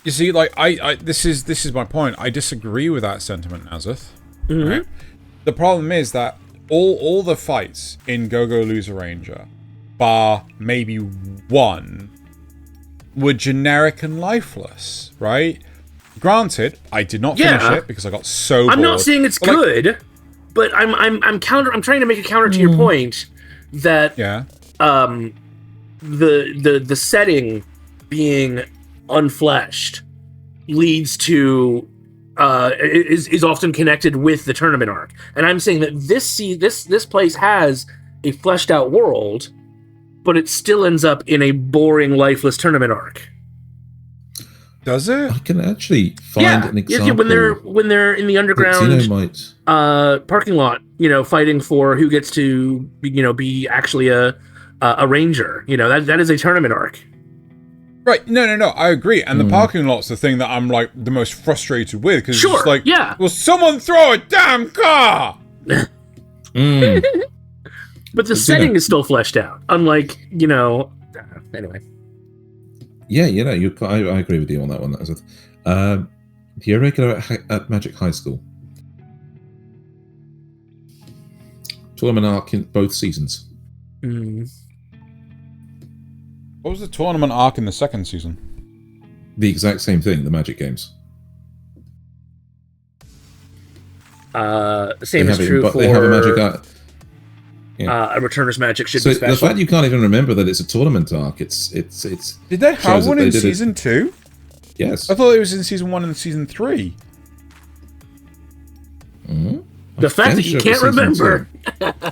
You see, like this is my point. I disagree with that sentiment, Nasuth. Mm-hmm. Right? The problem is that all the fights in Go-Go Loser Ranger, bar maybe one, were generic and lifeless, right? Granted, I did not finish it because I got so bored. I'm not saying it's good, but I'm trying to make a counter to your point that the setting being unfleshed leads to is often connected with the tournament arc, and I'm saying that this place has a fleshed out world, but it still ends up in a boring, lifeless tournament arc. Does it? I can actually find an example. Yeah, when they're in the underground parking lot, fighting for who gets to be actually a ranger. That is a tournament arc. Right, no, I agree. And the parking lot's the thing that I'm like the most frustrated with, because it's just like, will someone throw a damn car? But the setting is still fleshed out, unlike anyway. Yeah, I agree with you on that one. You're regular at Magic High School. Tournament arc in both seasons. What was the tournament arc in the second season? The exact same thing, the Magic games. The same is true for... They have a Magic arc. Yeah. A Returner's Magic should be special. The fact you can't even remember that it's a tournament arc, it's... Did they have one in season 2? Yes. I thought it was in season 1 and season 3. The fact that you can't remember.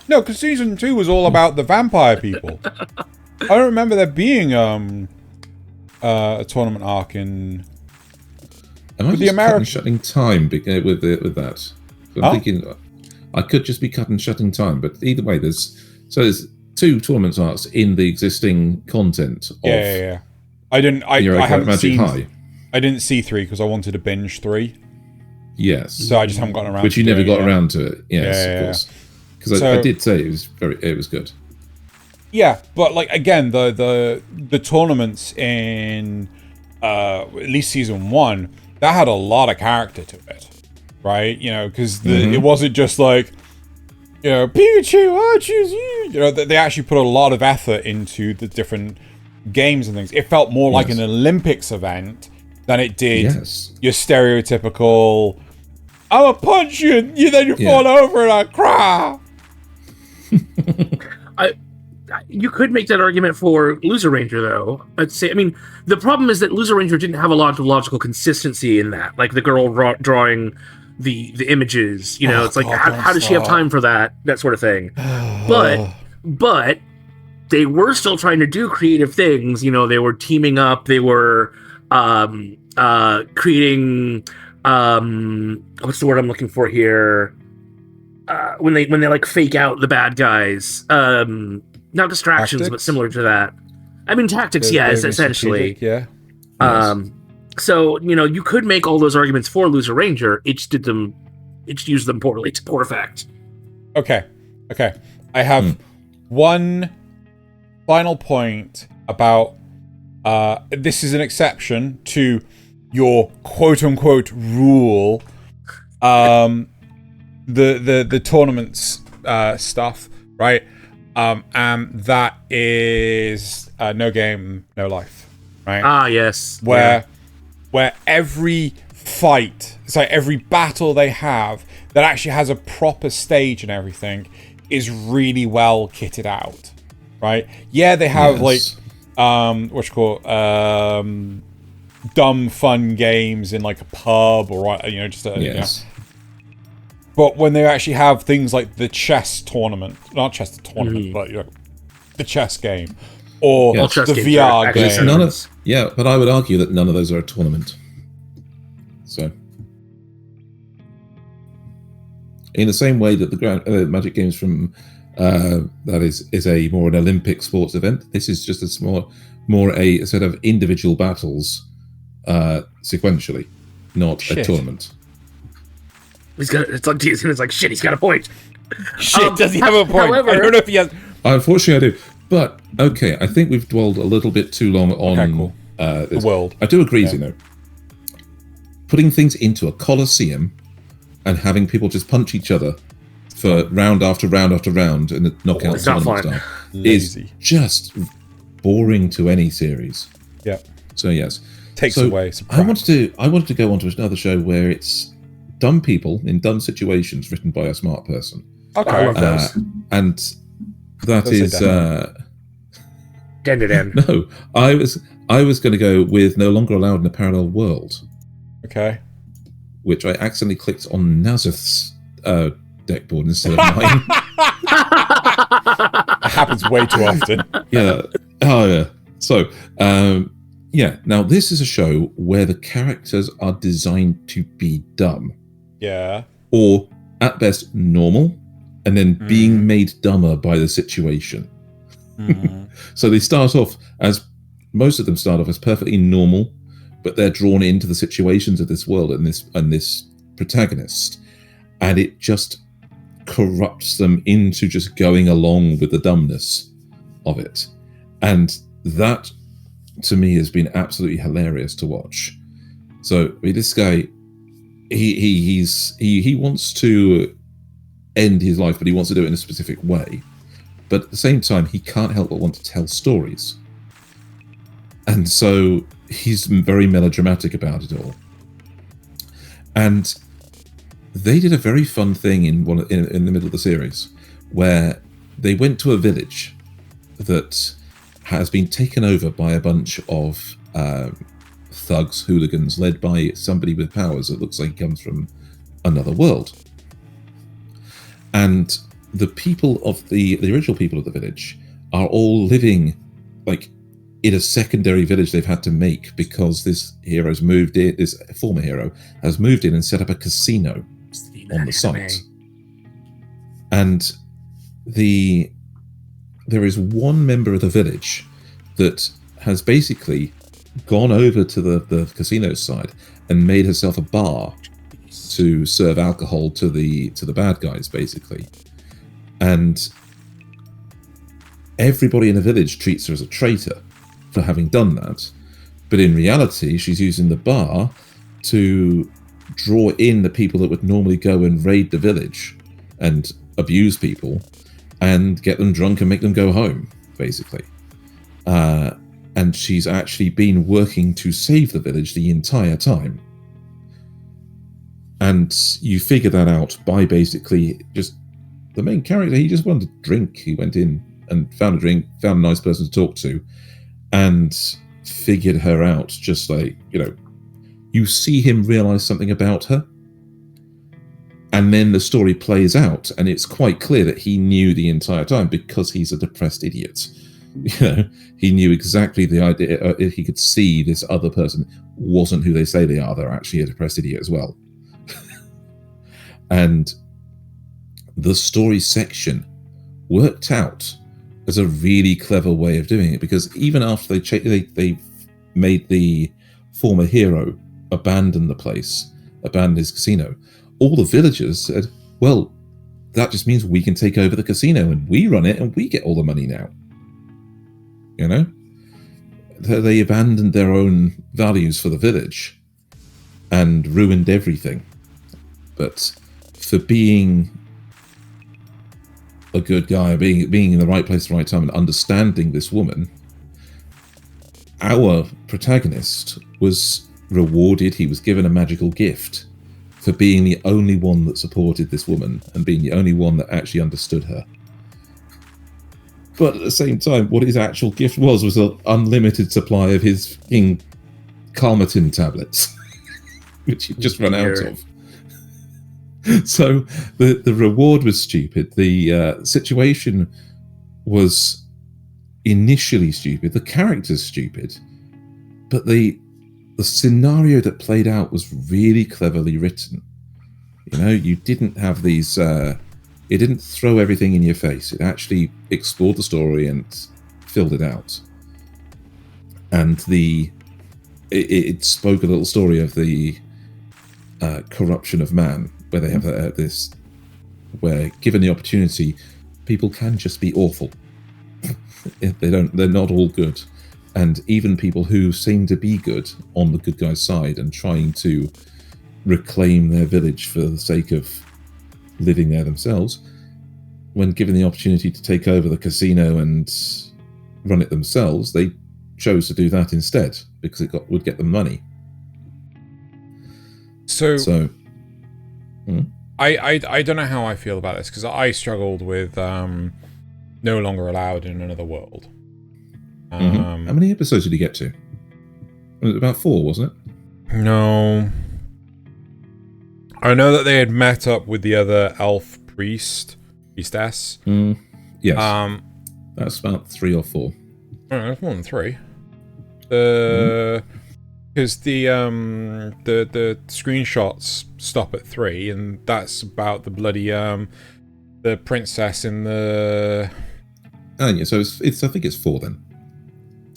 No, because season 2 was all about the vampire people. I don't remember there being a tournament arc in... Am I just shutting time with that? I'm thinking... I could just be shutting time, but either way, there's 2 tournament arcs in the existing content. Yeah. I haven't seen High. I didn't see 3 because I wanted to binge 3. Yes. So I just haven't gotten around. Which you never got around to it. Yes, of course. Because I did say it was good. Yeah, but like again, the tournaments in at least season 1 that had a lot of character to it. Right, because it wasn't just like, Pikachu, I choose you. They actually put a lot of effort into the different games and things. It felt more like an Olympics event than it did your stereotypical, I'm gonna punch you and then you fall over and I cry. You could make that argument for Loser Ranger, though. The problem is that Loser Ranger didn't have a lot of logical consistency in that. Like the girl drawing the images, it's like how does she have time for that sort of thing? But they were still trying to do creative things. They were teaming up. They were creating what's the word I'm looking for here? When they like fake out the bad guys. Not distractions, tactics? But similar to that. Tactics, essentially. Yeah. So, you could make all those arguments for Loser Ranger. It just used them poorly to poor effect. Okay. I have one final point about this is an exception to your quote-unquote rule. The tournaments stuff, right? And that is no game, no life, right? Ah, yes. Where every fight, it's like every battle they have that actually has a proper stage and everything is really well kitted out, right? Yeah, they have dumb fun games in like a pub or but when they actually have things like the chess tournament, not chess tournament, but the chess game or the VR game. But I would argue that none of those are a tournament. So, in the same way that the Magic games from that is a more an Olympic sports event, this is just a more a set of individual battles sequentially, not a tournament. It's like shit. He's got a point. Shit, does he have a point? However, I don't know if he has. Unfortunately, I do. But okay, I think we've dwelled a little bit too long on this. The world. I do agree, you know. Putting things into a coliseum and having people just punch each other for round after round after round in the knockout tournament style is just boring to any series. Yeah. So yes, takes away. I wanted to go on to another show where it's dumb people in dumb situations written by a smart person. Okay. I love those. And that is Den. no. I was going to go with No Longer Allowed in a Parallel World. Okay. Which I accidentally clicked on Nasuth's deck board instead of mine. It happens way too often. Yeah. Oh, yeah. So, yeah. Now, this is a show where the characters are designed to be dumb. Yeah. Or, at best, normal, and then being made dumber by the situation. So they start off most of them start off as perfectly normal, but they're drawn into the situations of this world and this protagonist, and it just corrupts them into just going along with the dumbness of it. And that, to me, has been absolutely hilarious to watch. So I mean, this guy, he wants to end his life, but he wants to do it in a specific way. But at the same time, he can't help but want to tell stories. And so he's very melodramatic about it all. And they did a very fun thing in the middle of the series, where they went to a village that has been taken over by a bunch of thugs, hooligans, led by somebody with powers that looks like he comes from another world. And the people of the original people of the village are all living like in a secondary village they've had to make because this hero's moved in, this former hero has moved in and set up a casino on the site. And there is one member of the village that has basically gone over to the casino side and made herself a bar to serve alcohol to the bad guys, basically. And everybody in the village treats her as a traitor for having done that. But in reality, she's using the bar to draw in the people that would normally go and raid the village and abuse people and get them drunk and make them go home, basically. And she's actually been working to save the village the entire time. And you figure that out by basically just the main character. He just wanted to drink. He went in and found a drink, found a nice person to talk to, and figured her out. Just like, you see him realize something about her. And then the story plays out, and it's quite clear that he knew the entire time because he's a depressed idiot. He knew exactly the idea. He could see this other person wasn't who they say they are. They're actually a depressed idiot as well. And the story section worked out as a really clever way of doing it, because even after they made the former hero abandon the place, abandon his casino, all the villagers said, well, that just means we can take over the casino and we run it and we get all the money now. They abandoned their own values for the village and ruined everything. But for being a good guy, being in the right place at the right time and understanding this woman, our protagonist was rewarded. He was given a magical gift for being the only one that supported this woman and being the only one that actually understood her. But at the same time, what his actual gift was an unlimited supply of his Calmatin tablets, which he'd just run out of. So the reward was stupid. The situation was initially stupid. The character's stupid. But the scenario that played out was really cleverly written. You didn't have these... it didn't throw everything in your face. It actually explored the story and filled it out. And it spoke a little story of the corruption of man, where they have this where, given the opportunity, people can just be awful. They're not all good. And even people who seem to be good on the good guy's side and trying to reclaim their village for the sake of living there themselves, when given the opportunity to take over the casino and run it themselves, they chose to do that instead because it would get them money. I don't know how I feel about this because I struggled with No Longer Allowed in Another World. How many episodes did you get to? Was it about 4, wasn't it? No. I know that they had met up with the other elf priestess. Yes. That's about 3 or 4. Oh, that's more than 3. Because the screenshots stop at 3, and that's about the bloody the princess in the. Oh yeah, so it's I think it's 4 then.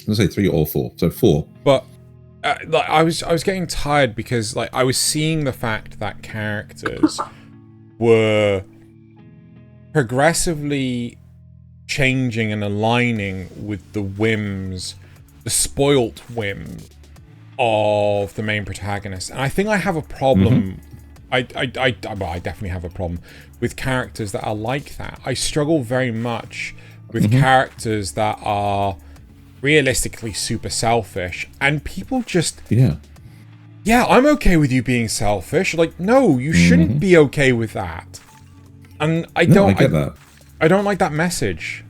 I'm gonna say 3 or 4. So 4. But like I was getting tired because like I was seeing the fact that characters were progressively changing and aligning with the whims, the spoilt whims of the main protagonist. And I think I have a problem. I definitely have a problem with characters that are like that. I struggle very much with characters that are realistically super selfish, and people just I'm okay with you being selfish. Like, no, you shouldn't be okay with that. And I get that. I don't like that message.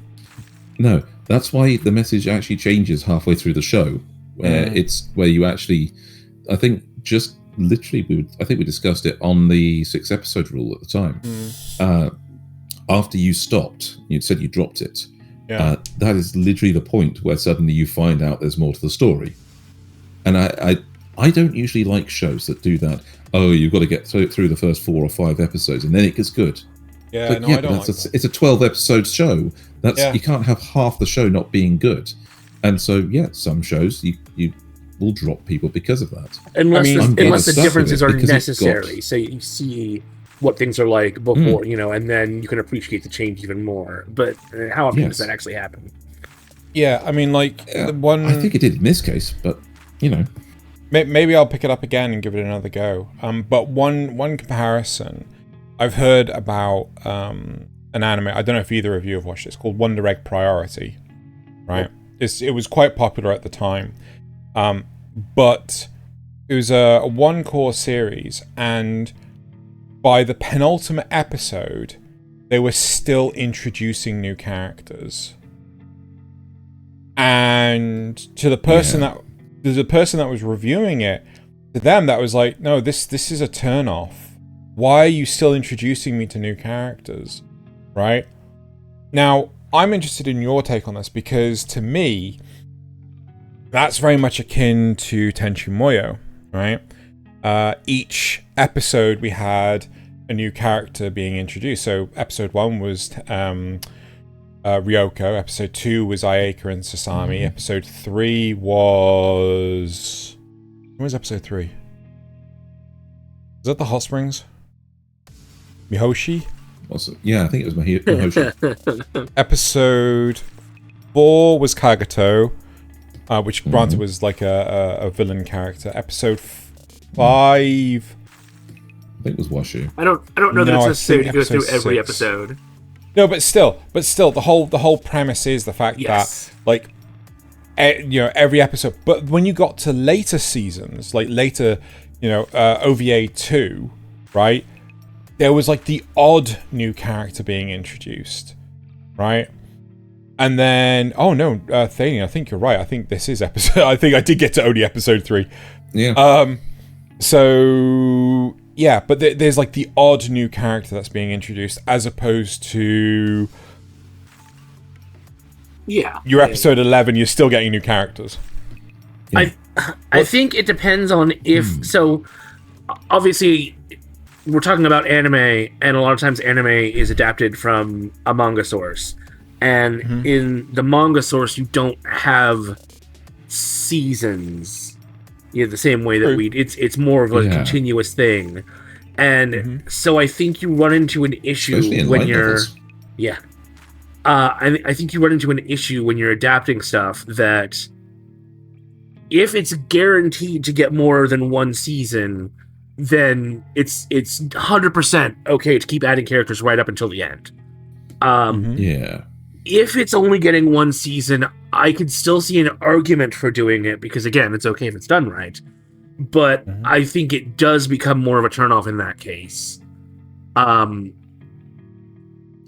No, that's why the message actually changes halfway through the show, where it's where you actually, I think, just literally, I think we discussed it on the 6 episode rule at the time. After you stopped, you'd said you dropped it. That is literally the point where suddenly you find out there's more to the story. And I don't usually like shows that do that. Oh, you've got to get through the first 4 or 5 episodes and then it gets good. I don't like that. It's a 12 episode show. You can't have half the show not being good. And so some shows you will drop people because of that. Unless the differences are necessary. So you see what things are like before, and then you can appreciate the change even more. But how often does that actually happen? Yeah, I mean, like, the one... I think it did in this case, but, Maybe I'll pick it up again and give it another go. But one comparison, I've heard about an anime, I don't know if either of you have watched it, it's called Wonder Egg Priority, right? It was quite popular at the time. But it was a one-core series, and by the penultimate episode, they were still introducing new characters. And to the person that was reviewing it, to them that was like, no, this is a turn-off. Why are you still introducing me to new characters? Right? Now, I'm interested in your take on this because to me, that's very much akin to Tenchi Muyo, right? Each episode we had a new character being introduced. So episode 1 was Ryoko. Episode 2 was Ayaka and Sasami. Episode 3 was... When was episode 3? Is that the Hot Springs? Mihoshi? Yeah, I think it was Mihoshi. Episode 4 was Kagato, which granted was like a villain character. Episode 5... I think it was Washu. I don't know that it's necessary to go through every episode. No, but still, the whole premise is the fact that, like, every episode. But when you got to later seasons, like later, OVA 2, right? There was like the odd new character being introduced, right? And then, Thaylien, I think you're right. I think this is episode. I think I did get to only episode 3. Yeah. So yeah, but there's like the odd new character that's being introduced, as opposed to your episode 11. You're still getting new characters. Yeah. I think it depends on if so. Obviously, we're talking about anime, and a lot of times anime is adapted from a manga source. And in the manga source, you don't have seasons, the same way that it's more of a continuous thing. And so I think you run into an issue Especially in when light you're... novels. Yeah. I think you run into an issue when you're adapting stuff that if it's guaranteed to get more than one season, then it's 100% okay to keep adding characters right up until the end. Yeah. If it's only getting one season, I could still see an argument for doing it because, again, it's okay if it's done right. But I think it does become more of a turnoff in that case.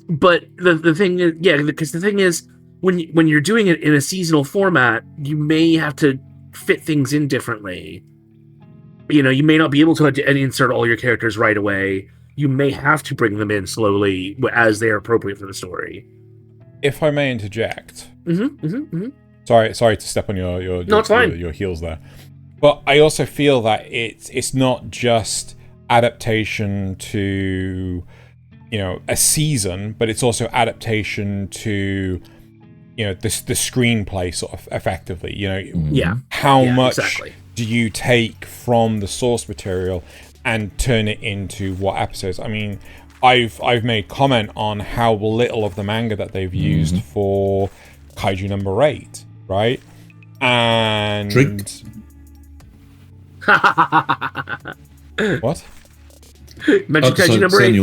But the thing is, because the thing is, when you're doing it in a seasonal format, you may have to fit things in differently. You know, you may not be able to insert all your characters right away. You may have to bring them in slowly as they are appropriate for the story. If I may interject. Sorry to step on your No, it's fine. Your heels there. But I also feel that it's not just adaptation to, you know, a season, but it's also adaptation to, you know, the screenplay sort of effectively. You know, how much do you take from the source material and turn it into what episodes? I mean, I've made comment on how little of the manga that they've used for Kaiju number 8, right? And Drink. What? Mention Kaiju number 8.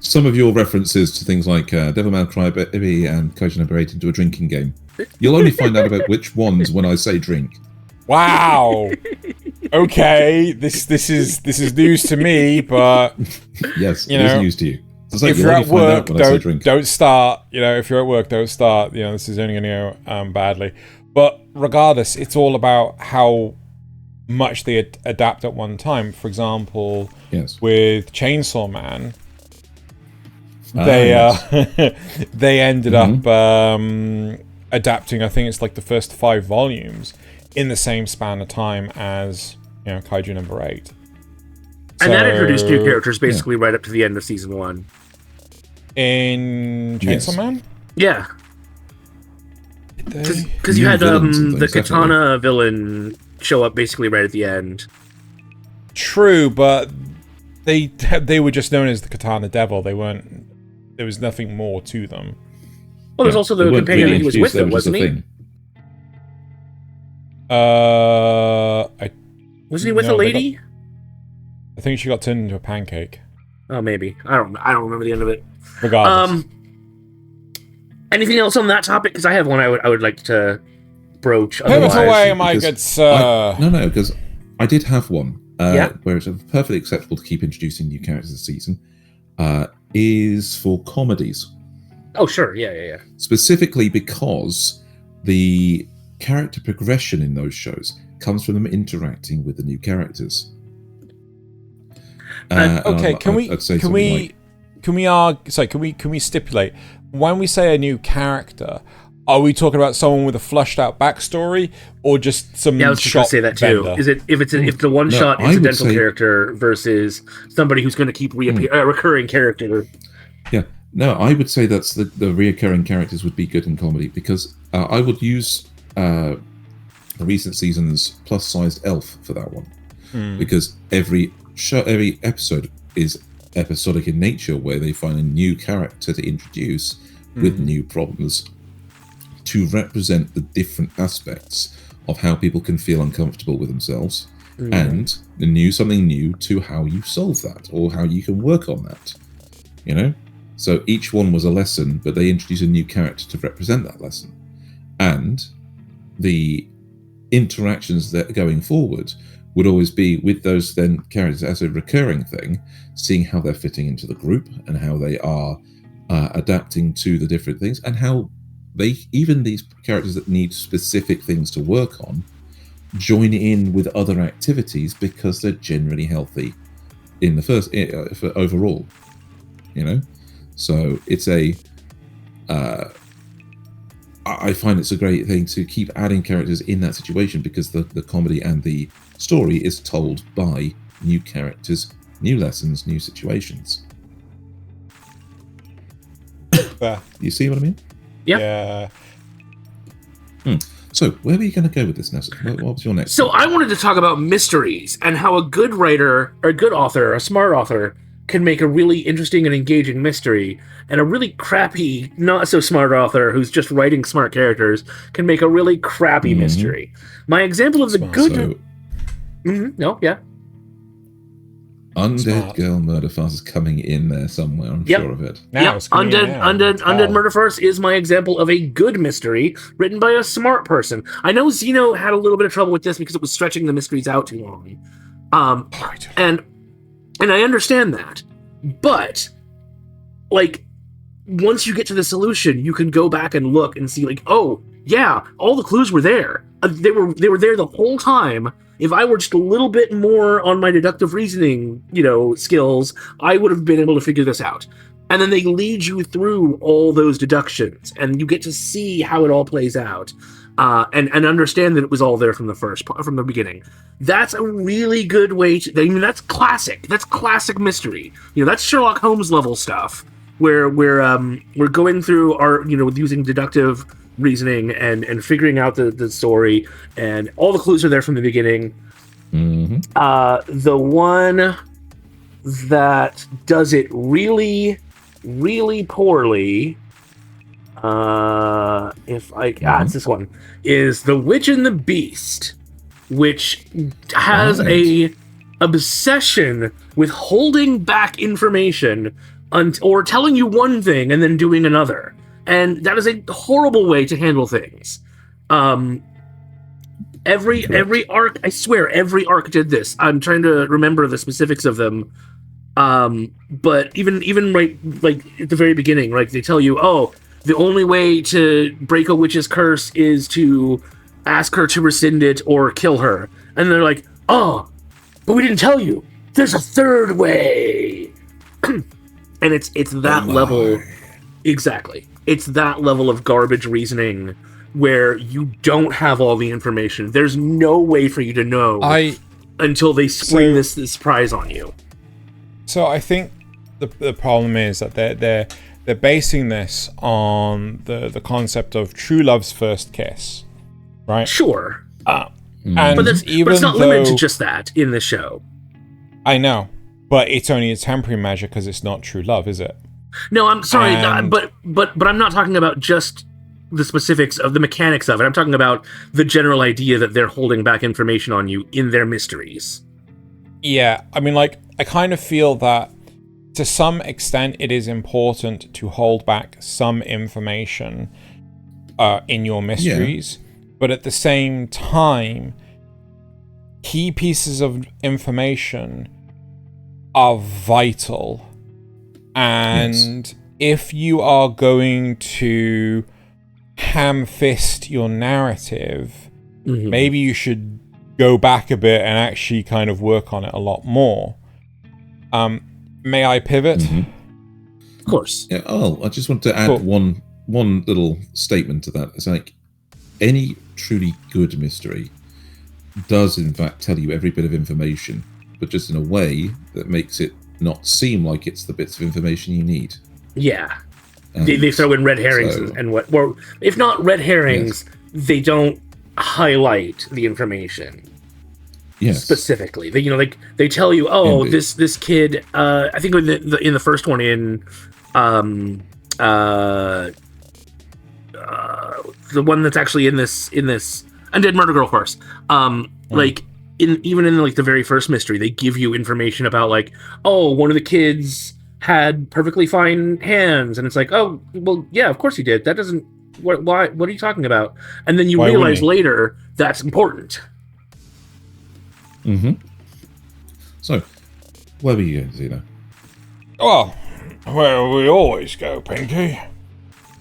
Some of your references to things like Devilman Crybaby and Kaiju number 8 into a drinking game. You'll only find out about which ones when I say drink. Wow. Okay, this is news to me, but yes, it is news to you. It's like if you're at work, don't start. You know, if you're at work, don't start. You know, this is only going to go badly. But regardless, it's all about how much they adapt at one time. For example, with Chainsaw Man, they ended up adapting. I think it's like the first 5 volumes in the same span of time as, you know, Kaiju number 8. And that introduced new characters basically right up to the end of season 1. In Chainsaw Man? Yeah. Because you had the Katana villain show up basically right at the end. True, but they were just known as the Katana Devil. They weren't. There was nothing more to them. Well, there's also the companion he was with them, wasn't he? Wasn't he with a lady? I think she got turned into a pancake. Oh, maybe. I don't remember the end of it. Regardless. Anything else on that topic? Because I have one I would like to broach. Pivot away, my good sir. No, because I did have one where it's perfectly acceptable to keep introducing new characters this season. Is for comedies. Oh, sure. Yeah. Specifically because the character progression in those shows comes from them interacting with the new characters. Okay, can we stipulate when we say a new character? Are we talking about someone with a flushed out backstory, or just some? Yeah, I was just going to say that too. Vendor? Is it if the one shot incidental character versus somebody who's going to keep recurring character? Yeah, no, I would say that's the reoccurring characters would be good in comedy because I would use the recent season's plus-sized elf for that one because every episode is episodic in nature, where they find a new character to introduce with new problems to represent the different aspects of how people can feel uncomfortable with themselves and something new to how you solve that or how you can work on that, you know? So each one was a lesson, but they introduced a new character to represent that lesson. And the interactions that going forward would always be with those then characters as a recurring thing, seeing how they're fitting into the group and how they are adapting to the different things and how they, even these characters that need specific things to work on, join in with other activities because they're generally healthy in the first for overall, you know. So it's I find it's a great thing to keep adding characters in that situation because the comedy and the story is told by new characters, new lessons, new situations. You see what I mean? Yeah. So, where were you going to go with this, Nessa? What was your next? So I wanted to talk about mysteries and how a good writer, or a good author, a smart author, can make a really interesting and engaging mystery, and a really crappy, not so smart author who's just writing smart characters can make a really crappy mystery. My example of the good... So, Undead Girl Murder Farce is coming in there somewhere, I'm sure of it. Undead Murder Farce is my example of a good mystery written by a smart person. I know Xeno had a little bit of trouble with this because it was stretching the mysteries out too long. And I understand that. But, like, once you get to the solution, you can go back and look and see, like, oh, yeah, all the clues were there. They were there the whole time. If I were just a little bit more on my deductive reasoning, skills, I would have been able to figure this out. And then they lead you through all those deductions, and you get to see how it all plays out, and understand that it was all there from the beginning. That's a really good way to. I mean, that's classic. That's classic mystery. That's Sherlock Holmes level stuff, where we're going through our using deductive reasoning and figuring out the story, and all the clues are there from the beginning. The one that does it really, really poorly, it's this one, is The Witch and the Beast, which has a obsession with holding back information or telling you one thing and then doing another. And that is a horrible way to handle things. Every arc, I swear, every arc did this. I'm trying to remember the specifics of them. But even right, like at the very beginning, like they tell you, oh, the only way to break a witch's curse is to ask her to rescind it or kill her. And they're like, oh, but we didn't tell you. There's a third way. And it's that level. Exactly. It's that level of garbage reasoning where you don't have all the information. There's no way for you to know until they spring this surprise on you. So I think the problem is that they're basing this on the concept of true love's first kiss, right? Sure. And but it's not limited to just that in the show. I know, but it's only a temporary measure because it's not true love, is it? No, I'm sorry, but I'm not talking about just the specifics of the mechanics of it. I'm talking about the general idea that they're holding back information on you in their mysteries. Yeah, I mean, like, I kind of feel that to some extent it is important to hold back some information in your mysteries, but at the same time, key pieces of information are vital. And if you are going to ham-fist your narrative, maybe you should go back a bit and actually kind of work on it a lot more. May I pivot? Of course. Yeah. Oh, I just want to add one little statement to that. It's like any truly good mystery does in fact tell you every bit of information, but just in a way that makes it not seem like it's the bits of information you need. Yeah. They throw in red herrings and what, or if not red herrings, they don't highlight the information. Yes. Specifically. They tell you, oh, this kid, I think in the first one in the one that's actually in this Undead Murder Girl Farce, like even in like the very first mystery, they give you information about like, oh, one of the kids had perfectly fine hands, and it's like, oh, well, yeah, of course he did. That doesn't. What are you talking about? And then you realize later that's important. So, where were you going, Xeno? Oh, where we always go, Pinky.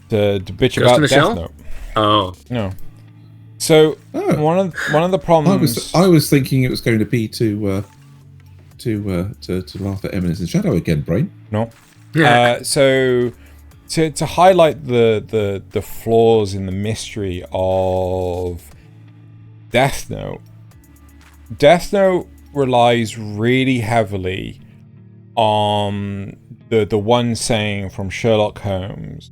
To bitch about Death Note. Oh no. So one of the problems I was thinking it was going to be to laugh at Eminence and Shadow again, brain. No. So to highlight the flaws in the mystery of Death Note. Death Note relies really heavily on the one saying from Sherlock Holmes,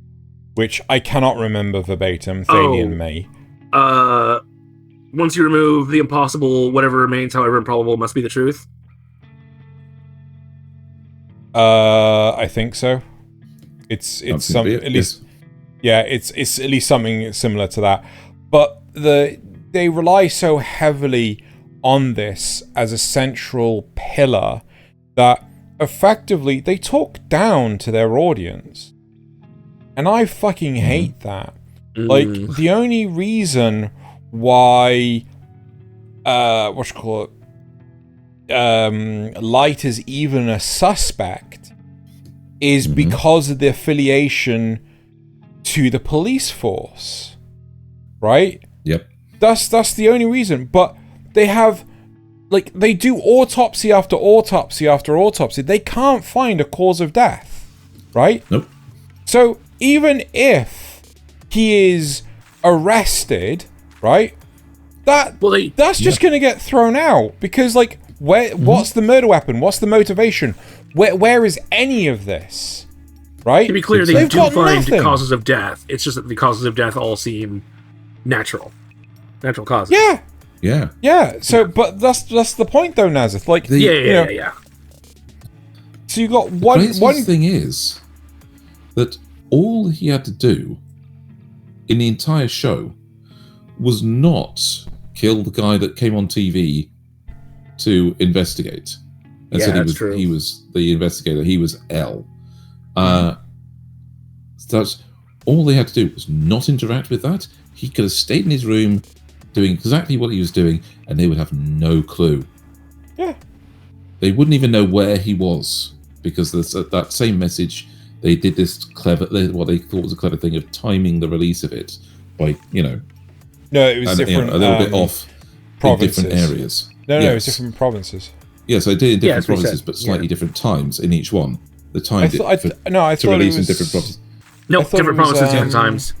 which I cannot remember verbatim. Thaylien may. once you remove the impossible, whatever remains, however improbable, must be the truth? I think so. It's some it, at least, yeah. It's at least something similar to that. But they rely so heavily on this as a central pillar that effectively they talk down to their audience, and I fucking hate that. Like, the only reason why Light is even a suspect is because of the affiliation to the police force, right? Yep. That's the only reason. But they have, like, they do autopsy after autopsy after autopsy. They can't find a cause of death, right? Nope. So even if he is arrested, right? That's just going to get thrown out because, like, what's the murder weapon? What's the motivation? Where is any of this? Right? To be clear, they do find causes of death. It's just that the causes of death all seem natural causes. Yeah. So, but that's the point, though, Nasuth. Like, yeah. So you got one one thing is that all he had to do in the entire show was not kill the guy that came on TV to investigate and said he was the investigator. He was L. That's all they had to do was not interact with that. He could have stayed in his room doing exactly what he was doing, and they would have no clue. Yeah, they wouldn't even know where he was because that same message. They did this what they thought was a clever thing of timing the release of it by, No, it was different. A little bit off provinces. In different areas. No, it was different provinces. Yeah, so they did in different provinces, but slightly different times in each one. The time I thought to release it was in different provinces. No, different provinces, different times.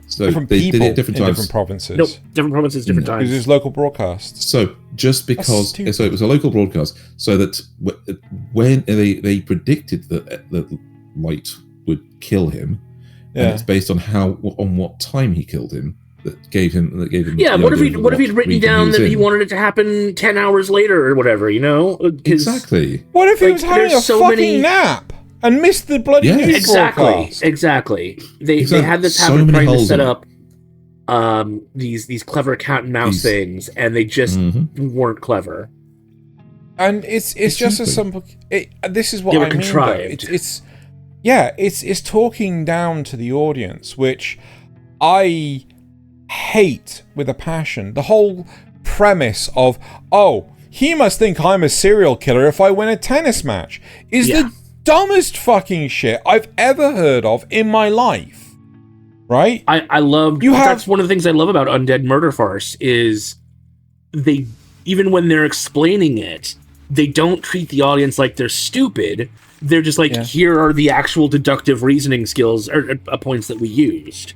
So different they people did it different in times. different provinces. Nope, different provinces, different times. Because it was local broadcasts. So just because, so it was a local broadcast, so that when they predicted that Light would kill him, and it's based on what time he killed him that gave him. Yeah, what if he'd written down that he wanted it to happen 10 hours later or whatever? Exactly. What if he was having a fucking nap and missed the bloody news broadcast? Exactly. They had this happen trying to set up these clever cat and mouse things, and they just weren't clever. And it's just as simple. This is what I mean. Though. It's talking down to the audience, which I hate with a passion. The whole premise of, he must think I'm a serial killer if I win a tennis match is the dumbest fucking shit I've ever heard of in my life. Right? That's one of the things I love about Undead Murder Farce is they, even when they're explaining it, they don't treat the audience like they're stupid. They're just like, here are the actual deductive reasoning skills or points that we used.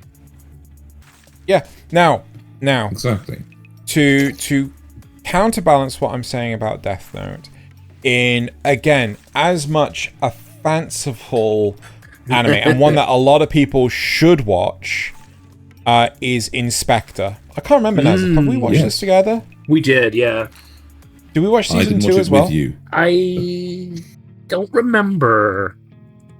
Yeah. Now, exactly. To counterbalance what I'm saying about Death Note, in again as much a fanciful anime and one that a lot of people should watch, is Inspector. I can't remember now. Have we watched this together? We did, yeah. Did we watch season 2 as well? With you. I don't remember.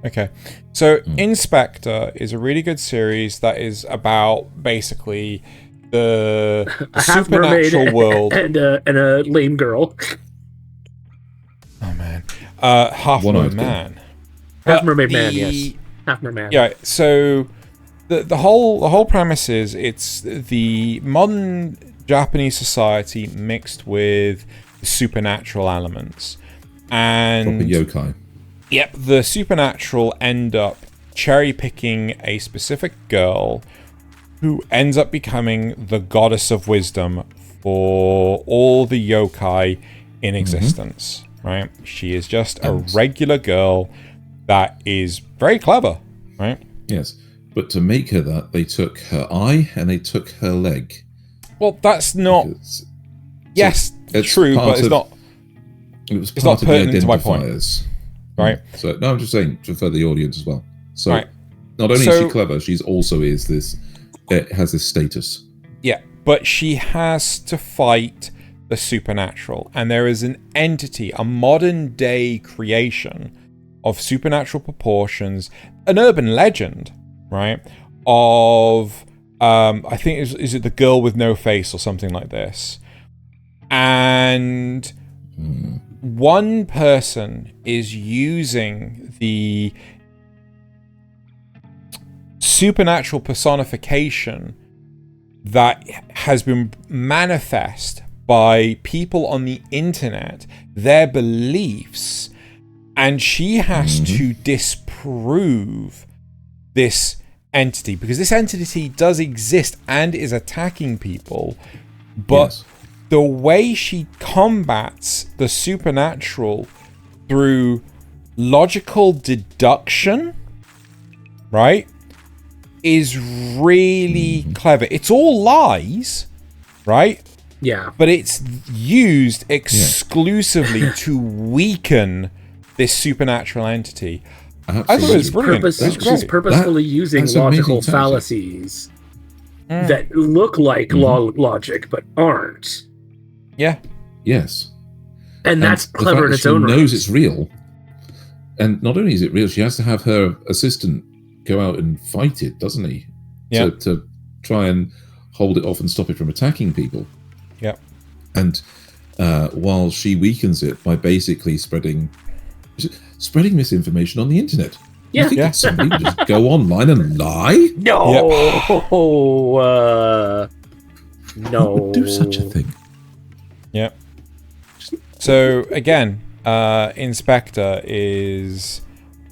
Okay, so Inspector is a really good series that is about basically the supernatural world and a lame girl. Oh man, half mermaid man. Half mermaid man, yes. Half mermaid. Yeah. So the whole premise is it's the modern Japanese society mixed with supernatural elements, and proper yokai. Yep, the supernatural end up cherry picking a specific girl who ends up becoming the goddess of wisdom for all the yokai in existence. Right? She is just a regular girl that is very clever. Right? Yes, but to make her that, they took her eye and they took her leg. Well, that's not. Yes, it's true, but it's not. It was it's part not of the pertinent to my point. identifiers. Right. So no, I'm just saying for the audience as well. So not only is she clever, she's also has this status Yeah, but she has to fight the supernatural, and there is an entity, a modern day creation of supernatural proportions, an urban legend, right? Of I think is it the girl with no face or something like this, and one person is using the supernatural personification that has been manifest by people on the internet, their beliefs, and she has to disprove this entity, because this entity does exist and is attacking people, but the way she combats the supernatural through logical deduction, right, is really clever. It's all lies, right? Yeah. But it's used exclusively to weaken this supernatural entity. Absolutely. I thought it was brilliant. She's purposefully using logical fallacies that look like logic but aren't. Yeah. Yes. And that's clever in its own right. She knows it's real. And not only is it real, she has to have her assistant go out and fight it, doesn't he? Yeah. To try and hold it off and stop it from attacking people. Yeah. And while she weakens it by basically spreading misinformation on the internet. Yeah. You think that somebody would just go online and lie? No. No. Who would do such a thing? Yeah. So again, Spectre is...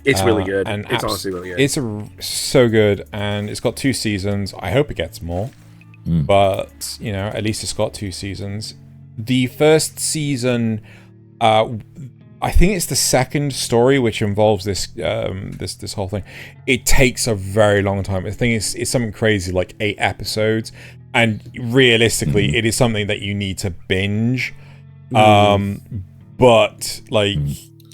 It's really good. It's honestly really good. It's so good, and it's got 2 seasons. I hope it gets more, but at least it's got 2 seasons. The first season, I think it's the second story which involves this this whole thing. It takes a very long time. I think it's something crazy like 8 episodes, and realistically, it is something that you need to binge. But like.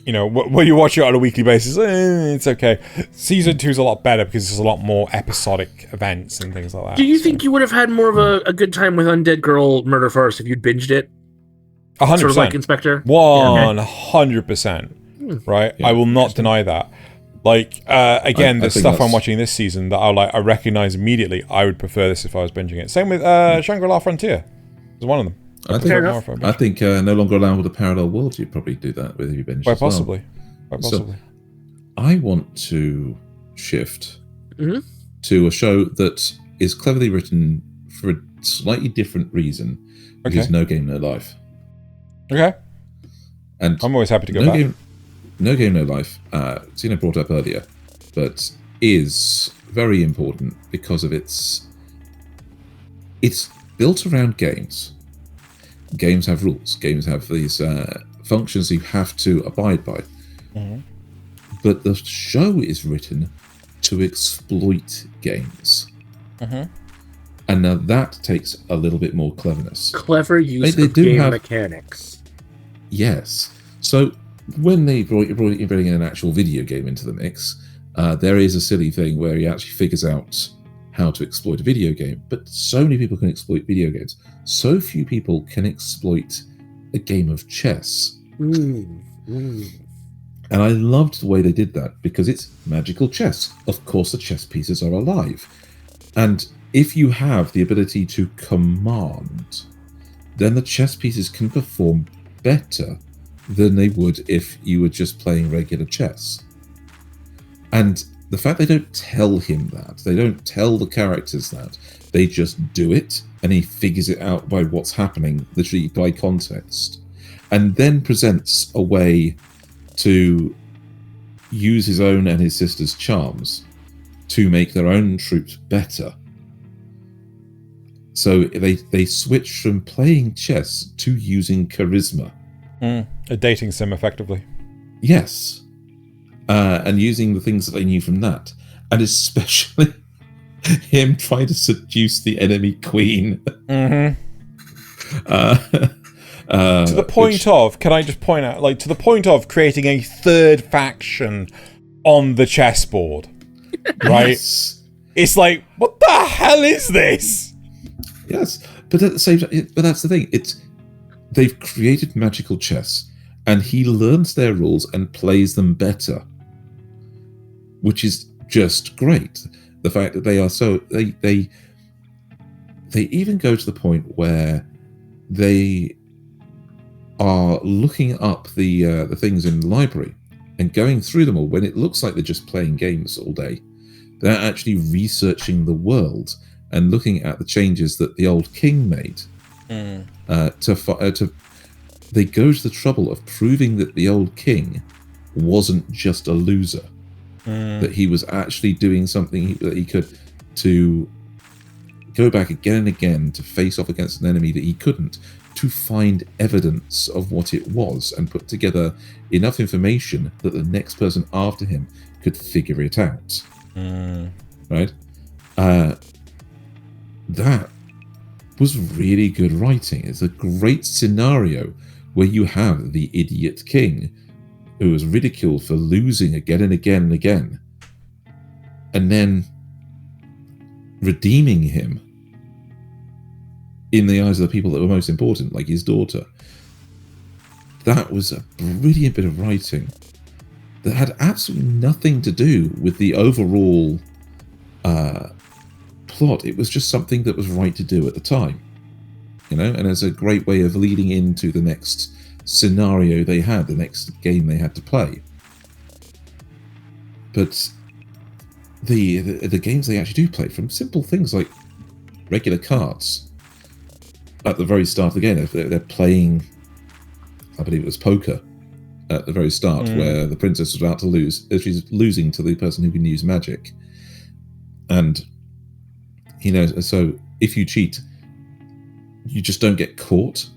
When you watch it on a weekly basis, it's okay. Season 2 is a lot better because there's a lot more episodic events and things like that. Do you think you would have had more of a good time with Undead Girl Murder Farce if you'd binged it? 100%. Sort of like Inspector? 100%. Right? Yeah. I will not deny that. Like, again, the stuff I'm watching this season that I recognize immediately, I would prefer this if I was binging it. Same with Shangri-La Frontier. It's one of them. I think No Longer Allowed with a Parallel World, you'd probably do that with you binge. Quite possibly. So, I want to shift to a show that is cleverly written for a slightly different reason, which is No Game, No Life. Okay. And I'm always happy to go back. No Game, No Life, Tina brought up earlier, but is very important because of it's built around games. Games have rules. Games have these functions you have to abide by. But the show is written to exploit games. And now that takes a little bit more cleverness. Clever use of game mechanics. Yes. So when they bring in an actual video game into the mix, there is a silly thing where he actually figures out how to exploit a video game, but so many people can exploit video games. So few people can exploit a game of chess. And I loved the way they did that because it's magical chess. Of course, the chess pieces are alive. And if you have the ability to command, then the chess pieces can perform better than they would if you were just playing regular chess. And the fact they don't tell him that, they don't tell the characters that, they just do it, and he figures it out by what's happening, literally by context, and then presents a way to use his own and his sister's charms to make their own troops better. So they switch from playing chess to using charisma. A dating sim, effectively. Yes. And using the things that they knew from that. And especially him trying to seduce the enemy queen. To the point of, can I just point out, to the point of creating a third faction on the chessboard. Right? Yes. It's like, what the hell is this? Yes, but at the same time, but that's the thing. They've created magical chess, and he learns their rules and plays them better, which is just great. The fact that they are so they even go to the point where they are looking up the things in the library and going through them all when it looks like they're just playing games all day. They're actually researching the world and looking at the changes that the old king made. They go to the trouble of proving that the old king wasn't just a loser, that he was actually doing something that he could to go back again and again to face off against an enemy that he couldn't, to find evidence of what it was and put together enough information that the next person after him could figure it out. Right? That was really good writing. It's a great scenario where you have the idiot king who was ridiculed for losing again and again and again, and then redeeming him in the eyes of the people that were most important, like his daughter. That was a brilliant bit of writing that had absolutely nothing to do with the overall plot. It was just something that was right to do at the time, and it's a great way of leading into the next scenario they had, the next game they had to play. But the games they actually do play, from simple things like regular cards at the very start of the game, they're playing, I believe it was poker at the very start, where the princess was about to lose. She's losing to the person who can use magic, and so if you cheat, you just don't get caught.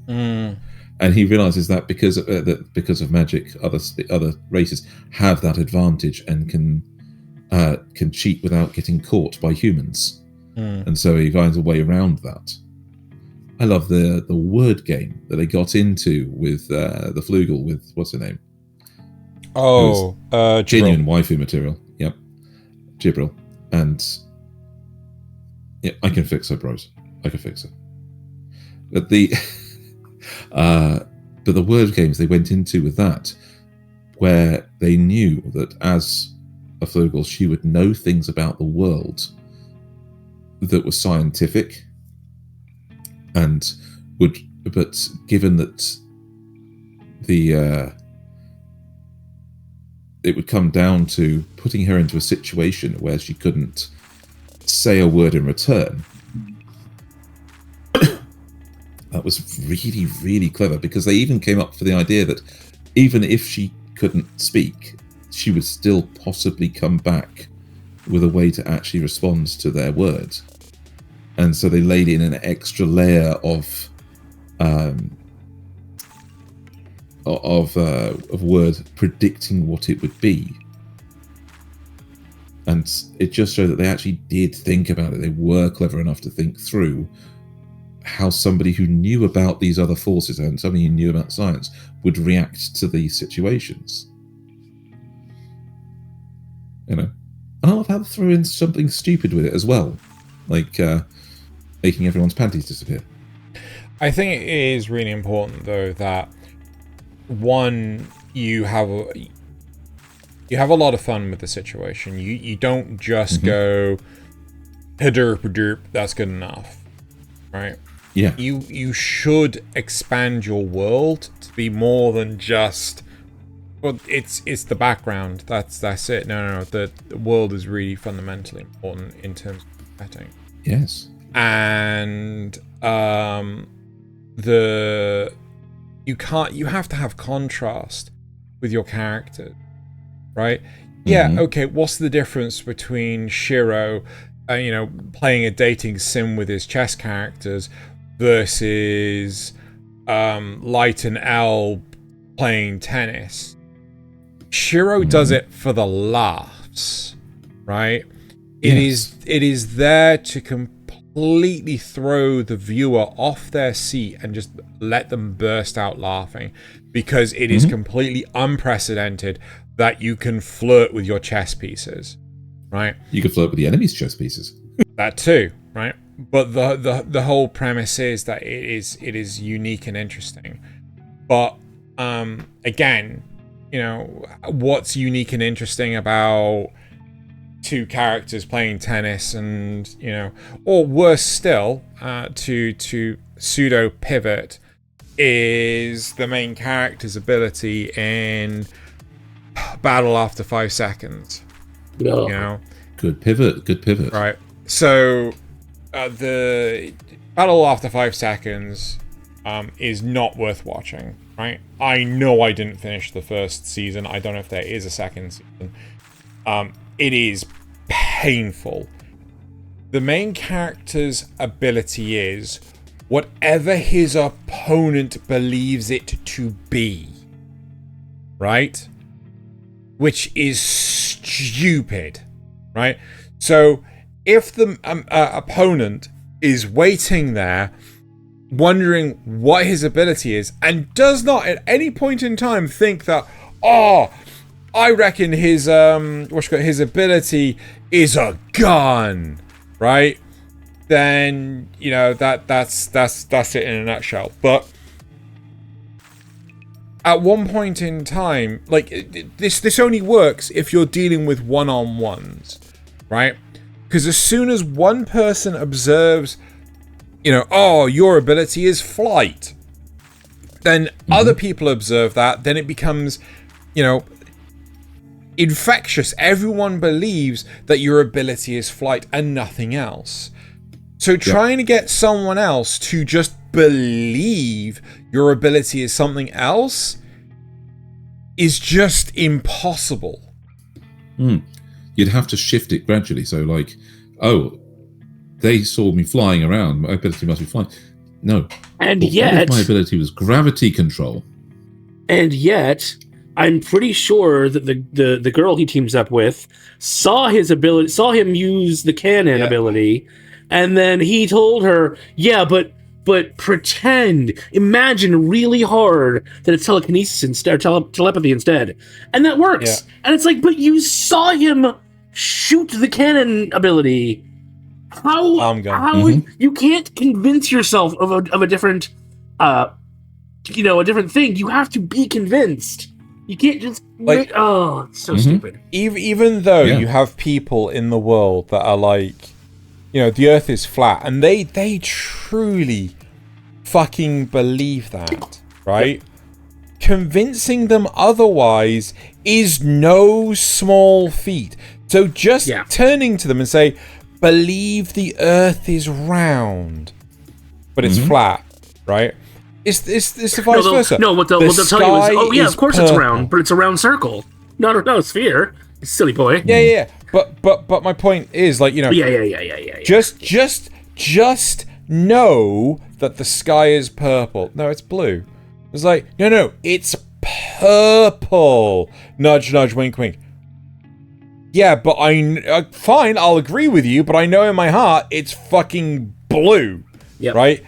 And he realizes that because of magic, other races have that advantage and can cheat without getting caught by humans, and so he finds a way around that. I love the word game that they got into with the Flugel with what's her name? Genuine waifu material. Yep, Jibril, and yeah, I can fix her, bros. I can fix her. But but the word games they went into with that, where they knew that as a Flugel, she would know things about the world that were scientific, and but given that it would come down to putting her into a situation where she couldn't say a word in return. That was really, really clever, because they even came up for the idea that even if she couldn't speak, she would still possibly come back with a way to actually respond to their words. And so they laid in an extra layer of word predicting what it would be. And it just showed that they actually did think about it. They were clever enough to think through how somebody who knew about these other forces and somebody who knew about science would react to these situations. And I love how they threw in something stupid with it as well, like making everyone's panties disappear. I think it is really important, though, that one, you have a lot of fun with the situation. You don't just go derp, that's good enough, right? Yeah. You should expand your world to be more than just, well, it's the background. That's it. No. The world is really fundamentally important in terms of setting. Yes. And you have to have contrast with your character, right? Yeah, okay, what's the difference between Shiro playing a dating sim with his chess characters versus Light and L playing tennis? Shiro does it for the laughs, right? Yes. It is there to completely throw the viewer off their seat and just let them burst out laughing, because it is completely unprecedented that you can flirt with your chess pieces, right? You could flirt with the enemy's chess pieces. That too, right? but the whole premise is that it is unique and interesting. But again, what's unique and interesting about two characters playing tennis, and or worse still, to pseudo pivot, is the main character's ability in battle after 5 seconds. Good pivot. Right. So the battle after 5 seconds is not worth watching. Right. I know I didn't finish the first season. I don't know if there is a second season. It is painful. The main character's ability is whatever his opponent believes it to be. Right? Which is stupid. Right? So, if the opponent is waiting there, wondering what his ability is, and does not at any point in time think that, I reckon his ability is a gun, right? Then that's it in a nutshell. But at one point in time, like this only works if you're dealing with one-on-ones, right? Because as soon as one person observes, your ability is flight, then other people observe that, then it becomes, infectious. Everyone believes that your ability is flight and nothing else. So trying to get someone else to just believe your ability is something else is just impossible. You'd have to shift it gradually. So like, they saw me flying around, my ability must be flying. No. And what yet... if my ability was gravity control? And yet... I'm pretty sure that the girl he teams up with saw him use the cannon ability, and then he told her, but imagine really hard that it's telekinesis instead, or telepathy instead, and that works. Yeah. And it's like, but you saw him shoot the cannon ability. How you can't convince yourself of a different a different thing. You have to be convinced. You can't just it's so stupid. Even though you have people in the world that are like, the Earth is flat, and they truly fucking believe that, right? Convincing them otherwise is no small feat. So just turning to them and say, believe the Earth is round, but it's flat, right? It's the vice versa. No, what they'll tell you is, of course purple. It's round, but it's a round circle. Not a sphere. Silly boy. Yeah. But my point is, like, Yeah. Just know that the sky is purple. No, it's blue. It's like, no, it's purple. Nudge, nudge, wink, wink. Yeah, but fine, I'll agree with you, but I know in my heart it's fucking blue. Yep. Right?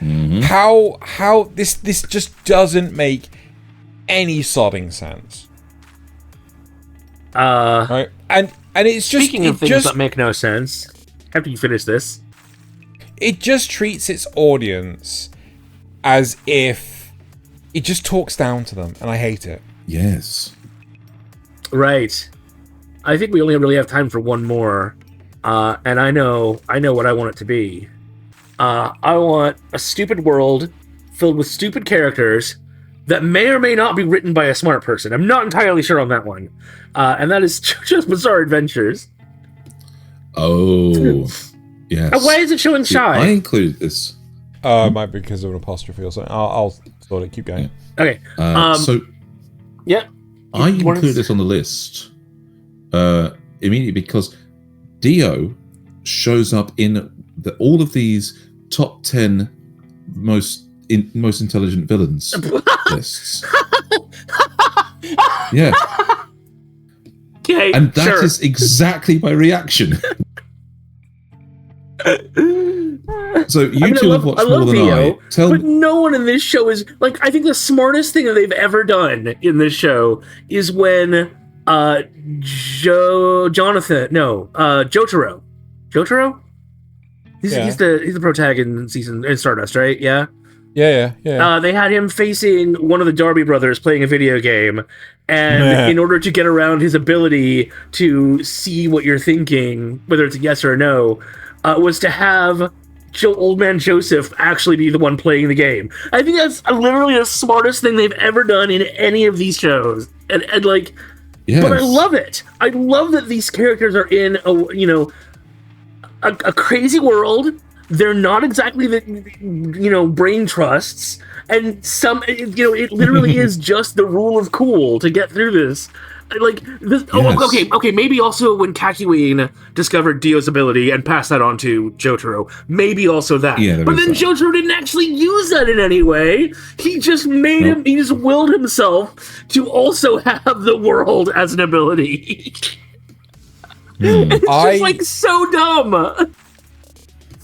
How this just doesn't make any sodding sense. Right? And it's just speaking of things that make no sense. After you finish this, it just treats its audience as if it just talks down to them, and I hate it. Yes. Right. I think we only really have time for one more, and I know what I want it to be. I want a stupid world filled with stupid characters that may or may not be written by a smart person. I'm not entirely sure on that one. And that is JoJo's Bizarre Adventures. Oh, yes. Why is it showing shy? I included this. Might be because of an apostrophe or something. I'll sort it. Keep going. Okay. Yeah. I included this on the list immediately because Dio shows up in all of these top 10 most intelligent villains lists. Yeah. Okay, and that is exactly my reaction. So you two have watched more than Dio, I. But no one in this show is like. I think the smartest thing that they've ever done in this show is when Jotaro. He's the protagonist in Stardust, right? Yeah. Yeah. They had him facing one of the Darby brothers playing a video game, and in order to get around his ability to see what you're thinking, whether it's a yes or a no, was to have Old Man Joseph actually be the one playing the game. I think that's literally the smartest thing they've ever done in any of these shows, and like, yes. But I love it. I love that these characters are in a crazy world. They're not exactly the brain trusts, and it literally is just the rule of cool to get through this. Like this. Yes. Okay. Maybe also when Kakyoin discovered Dio's ability and passed that on to Jotaro, maybe also that. Yeah, but then Jotaro didn't actually use that in any way. He just made him. He just willed himself to also have the world as an ability. It's just like so dumb.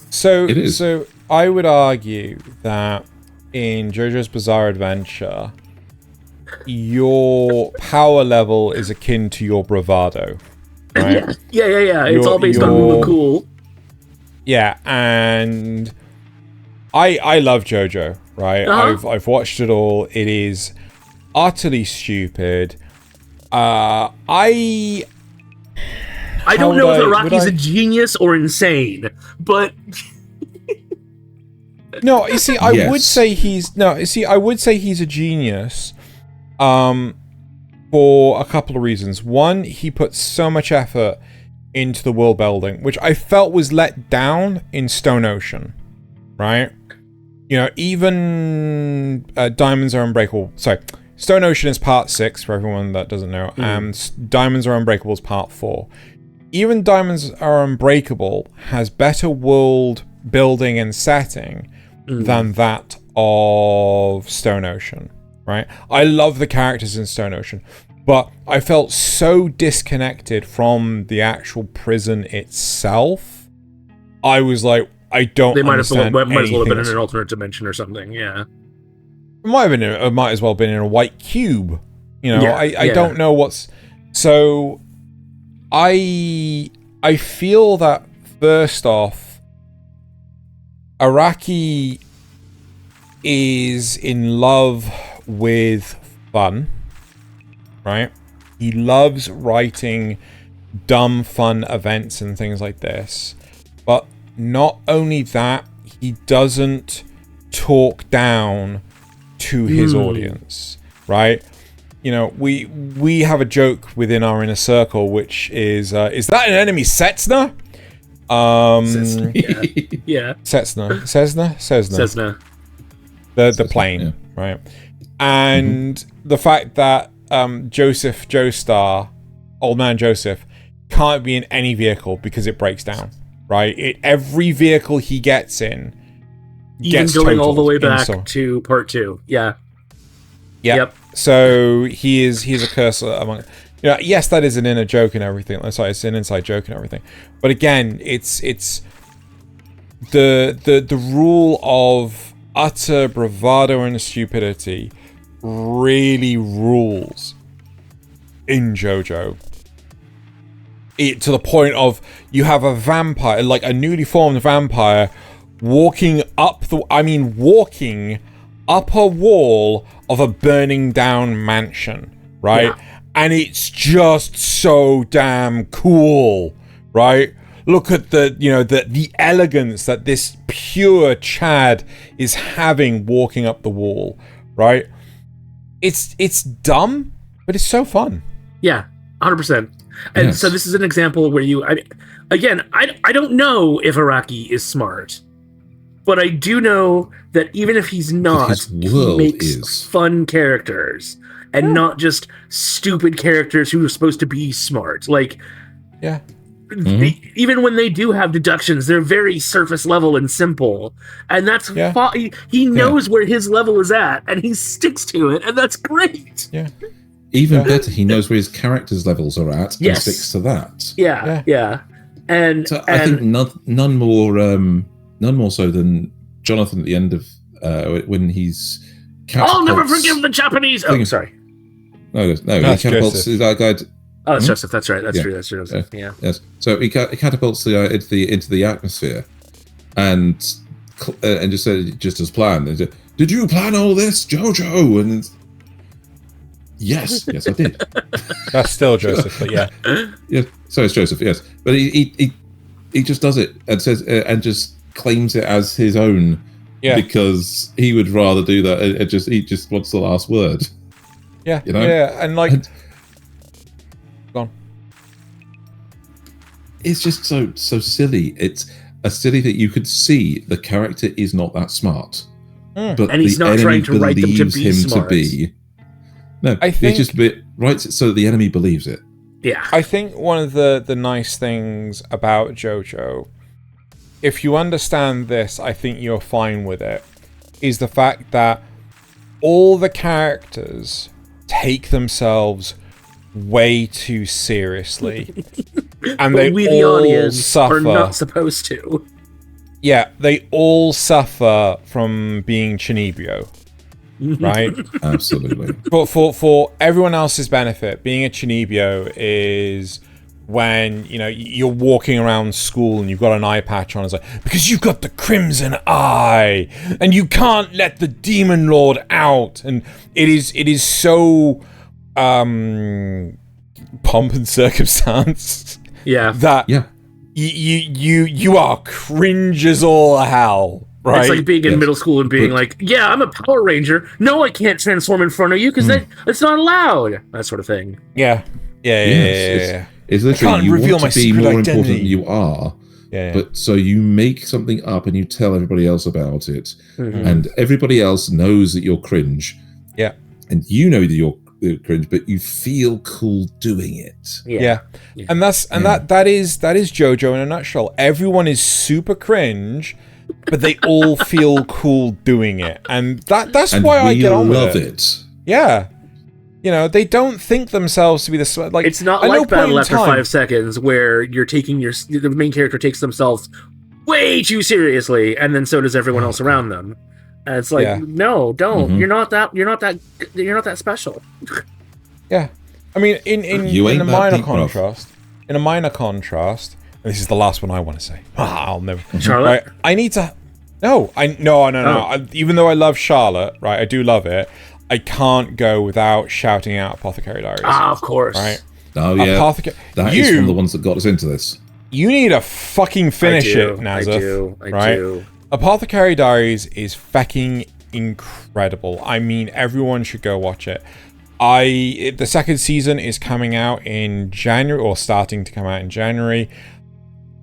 So I would argue that in JoJo's Bizarre Adventure, your power level is akin to your bravado, right? Yeah. It's all based on rule of cool. Yeah, and I love JoJo, right? Uh-huh. I've watched it all. It is utterly stupid. I don't know if Araki's a genius or insane, but no. You see, I would say he's a genius. For a couple of reasons. One, he put so much effort into the world building, which I felt was let down in Stone Ocean, right? Even Diamonds Are Unbreakable. Sorry, Stone Ocean is part 6 for everyone that doesn't know, and Diamonds Are Unbreakable is part 4. Even Diamonds Are Unbreakable has better world building and setting than that of Stone Ocean. Right? I love the characters in Stone Ocean, but I felt so disconnected from the actual prison itself. I was like, I don't. They might as well have been in an alternate dimension or something. Yeah, it might as well have been in a white cube. I don't know what's. So, I feel that first off, Araki is in love with fun, right? He loves writing dumb fun events and things like this, but not only that, he doesn't talk down to his audience, right? We have a joke within our inner circle, which is that an enemy Setsuna? Yeah. Cessna. The plane, right? And the fact that Joseph Joestar, Old Man Joseph, can't be in any vehicle because it breaks down, right? Every vehicle he gets in gets even going all the way back to part 2. Yeah. Yep. So he's a cursor among. Yes, that is an inner joke and everything. Sorry, it's an inside joke and everything. But again, it's the rule of utter bravado and stupidity really rules in JoJo. To the point of you have a vampire, like a newly formed vampire, walking up a wall of a burning down mansion, right? Yeah. And it's just so damn cool, right? Look at the elegance that this pure Chad is having walking up the wall, right? It's dumb, but it's so fun. Yeah, 100%. And so this is an example where I don't know if Araki is smart, but I do know that even if he's not, he makes fun characters and not just stupid characters who are supposed to be smart. Like, even when they do have deductions, they're very surface level and simple, and that's he knows where his level is at, and he sticks to it, and that's great. Yeah. Even better, he knows where his characters' levels are at and sticks to that. Yeah. And so I think none more so than Jonathan at the end of when he's. I'll never forgive the Japanese. Oh, sorry. No, he catapults that guy. Oh, it's Joseph. That's right. That's true. That's Joseph. Yeah. Yes. So he catapults the guy into the atmosphere, and just said, just as planned. And said, did you plan all this, JoJo? And yes, I did. That's still Joseph, but yeah. Yeah, so it's Joseph, yes. But he just does it and says and just claims it as his own, because he would rather do that. He just wants the last word. Yeah, you know? Yeah, and go on. It's just so silly. It's a silly that you could see the character is not that smart, but and he's the not enemy trying to write them to believes be him smart. to be. No, I think, he just writes it so that the enemy believes it. Yeah, I think one of the nice things about JoJo, if you understand this, I think you're fine with it, is the fact that all the characters take themselves way too seriously. And but they we, the all audience, suffer. are not supposed to. Yeah, they all suffer from being Chinibyo, right? Absolutely. But for everyone else's benefit, being a Chinibyo is when, you know, you're walking around school and you've got an eye patch on. It's like, because you've got the crimson eye and you can't let the demon lord out. And it is so pomp and circumstance. Yeah, That you are cringe as all hell, right? It's like being in middle school and being like, yeah, I'm a Power Ranger. No, I can't transform in front of you because that's not allowed. That sort of thing. Yeah. It's literally, can't you reveal want my to be secret more identity. important than you are. Yeah. But so you make something up and you tell everybody else about it, and everybody else knows that you're cringe. Yeah. And you know that you're cringe, but you feel cool doing it. Yeah. And that is JoJo in a nutshell. Everyone is super cringe, but they all feel cool doing it, and that's why I get on with it. We love it. Yeah. You know, they don't think themselves to be the like. It's not like Battle After 5 Seconds, where you're taking the main character takes themselves way too seriously, and then so does everyone else around them. And it's like, no, don't. You're not that special. Yeah, I mean, in a minor contrast, and this is the last one I want to say. I'll never. Charlotte, right, I need to. No. Even though I love Charlotte, right, I do love it. I can't go without shouting out Apothecary Diaries. Ah, of course. Right. Oh yeah. That is one of the ones that got us into this. You need to fucking finish it, Nasuth. I do. Apothecary Diaries is fucking incredible. I mean, everyone should go watch it. The second season is coming out in January, or starting to come out in January.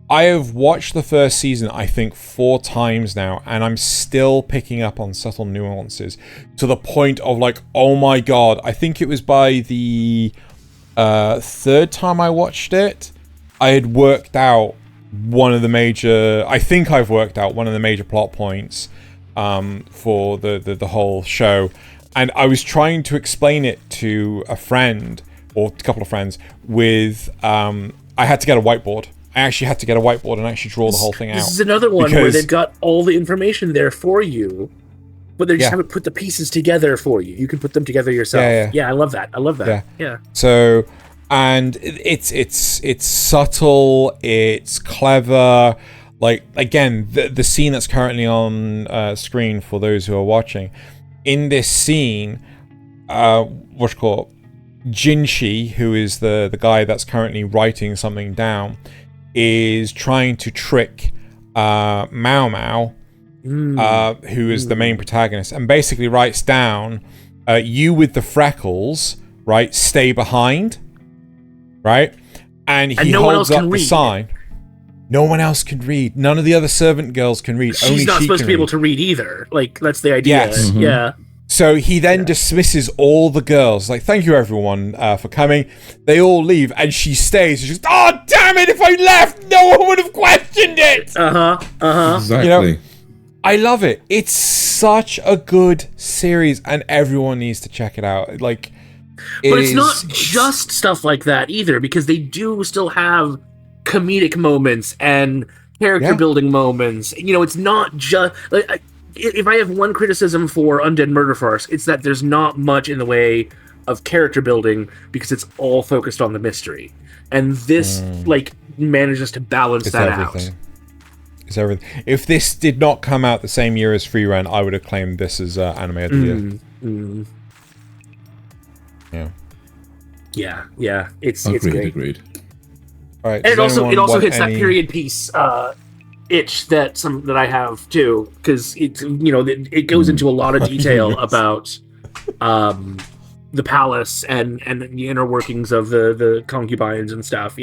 I have watched the first season, I think, 4 times now, and I'm still picking up on subtle nuances to the point of like, oh my god, I think it was by the 3rd time I watched it, I had worked out one of the major plot points for the whole show, and I was trying to explain it to a friend, or a couple of friends, with I had to get a whiteboard. I actually had to get a whiteboard and actually draw the whole thing out. This is another one where they've got all the information there for you, but they just haven't put the pieces together for you. You can put them together yourself. Yeah, I love that. Yeah. So, and it's subtle, it's clever. Like, again, the scene that's currently on screen for those who are watching, in this scene, Jinshi, who is the guy that's currently writing something down, is trying to trick Mao Mao, who is the main protagonist, and basically writes down, you with the freckles, right, stay behind, right? And he holds up the sign. No one else can read. None of the other servant girls can read. She's Only not she supposed to be can able to read either. Like, that's the idea. Yes. Yeah. So he then dismisses all the girls. Like, thank you everyone for coming. They all leave, and she stays. She's just, oh damn it! If I left, no one would have questioned it. Exactly. You know, I love it. It's such a good series, and everyone needs to check it out. Like, but it's not just stuff like that either, because they do still have comedic moments and character building moments. You know, it's not just like. If I have one criticism for Undead Murder Farce, it's that there's not much in the way of character building because it's all focused on the mystery. And this, like, manages to balance that out. It's everything. If this did not come out the same year as Free Rent, I would have claimed this as anime of the year. Yeah. It's great. Agreed. All right. And it also hits that period piece itch that I have too, because it goes into a lot of detail about the palace and the inner workings of the concubines and stuff.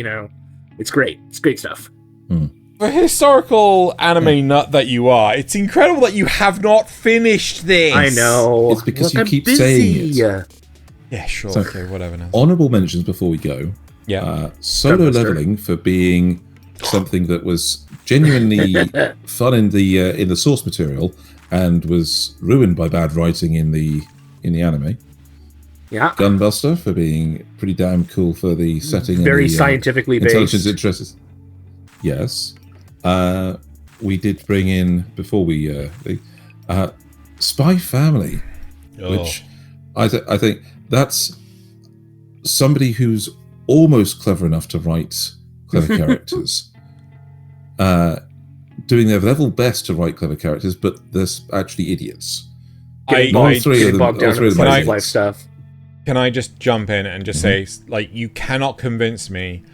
It's great. It's great stuff. The historical anime nut that you are, it's incredible that you have not finished this. I know. It's because you keep saying it. Yeah, sure. So, okay, whatever. Now. Honourable mentions before we go. Yeah. Solo leveling for being something that was genuinely fun in the source material and was ruined by bad writing in the anime. Yeah. Gunbuster for being pretty damn cool for the setting. Very and the, scientifically intelligence based. Interests. Yes. We did bring in before we Spy Family, which I think that's somebody who's almost clever enough to write clever characters, doing their level best to write clever characters, but there's actually idiots. All three of them life stuff. Can I just jump in and just say, you cannot convince me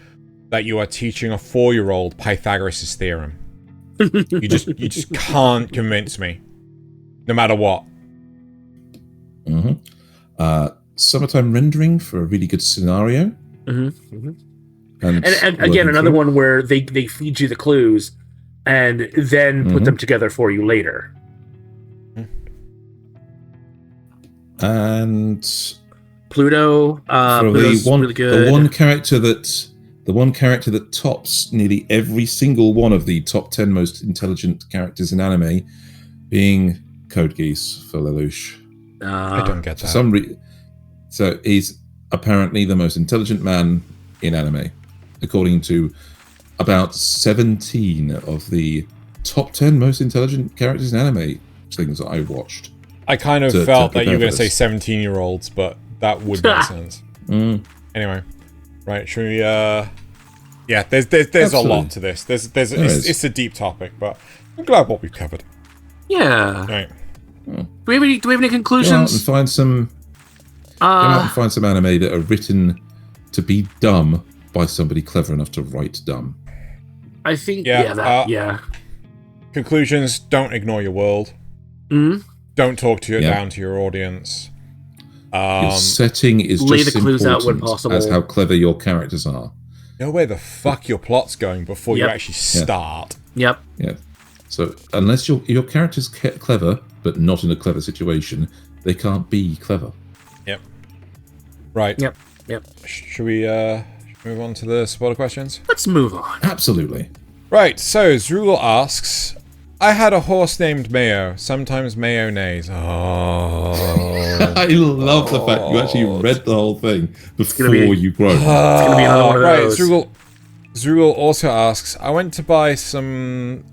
that you are teaching a 4-year-old Pythagoras' theorem. You just can't convince me, no matter what. Summertime rendering for a really good scenario. And again, another one where they feed you the clues and then put them together for you later. And Pluto, Pluto's really good. The one character that tops nearly every single one of the top 10 most intelligent characters in anime, being Code Geass for Lelouch. I don't get that. So he's apparently the most intelligent man in anime, according to about 17 of the top 10 most intelligent characters in anime things that I watched. I kind of felt that you were going to say 17-year-olds, but that would make sense. Anyway, right? Should we? Yeah, there's a lot to this. It's a deep topic, but I'm glad what we've covered. Yeah. Right. Do we have any conclusions? Go out and find some. Go out and find some anime that are written to be dumb by somebody clever enough to write dumb. I think. Conclusions: don't ignore your world. Don't talk down to your audience. Your setting is lay just the clues important out when possible. as how clever your characters are. Know where the fuck your plot's going before you actually start. Yep. Yeah. So unless your character's clever, but not in a clever situation, they can't be clever. Yep. Right. Yep. Should we move on to the spoiler questions? Let's move on. Absolutely. Right. So Zrugel asks, I had a horse named Mayo. Sometimes Mayo neighs. Oh. I love the fact you actually read the whole thing before you wrote. It's going to be another one of those. Right. Zrugel also asks, I went to buy some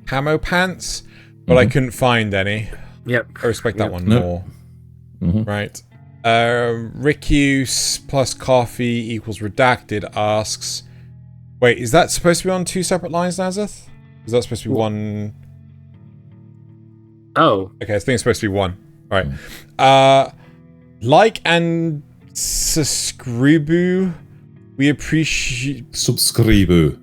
camo pants, but I couldn't find any. Yep. I respect that one more. Right. Ricuse plus coffee equals redacted asks, wait, is that supposed to be on 2 separate lines, Nasuth? Is that supposed to be one? Oh. Okay, I think it's supposed to be one. Right. Like and subscribe. We appreciate. Subscribe.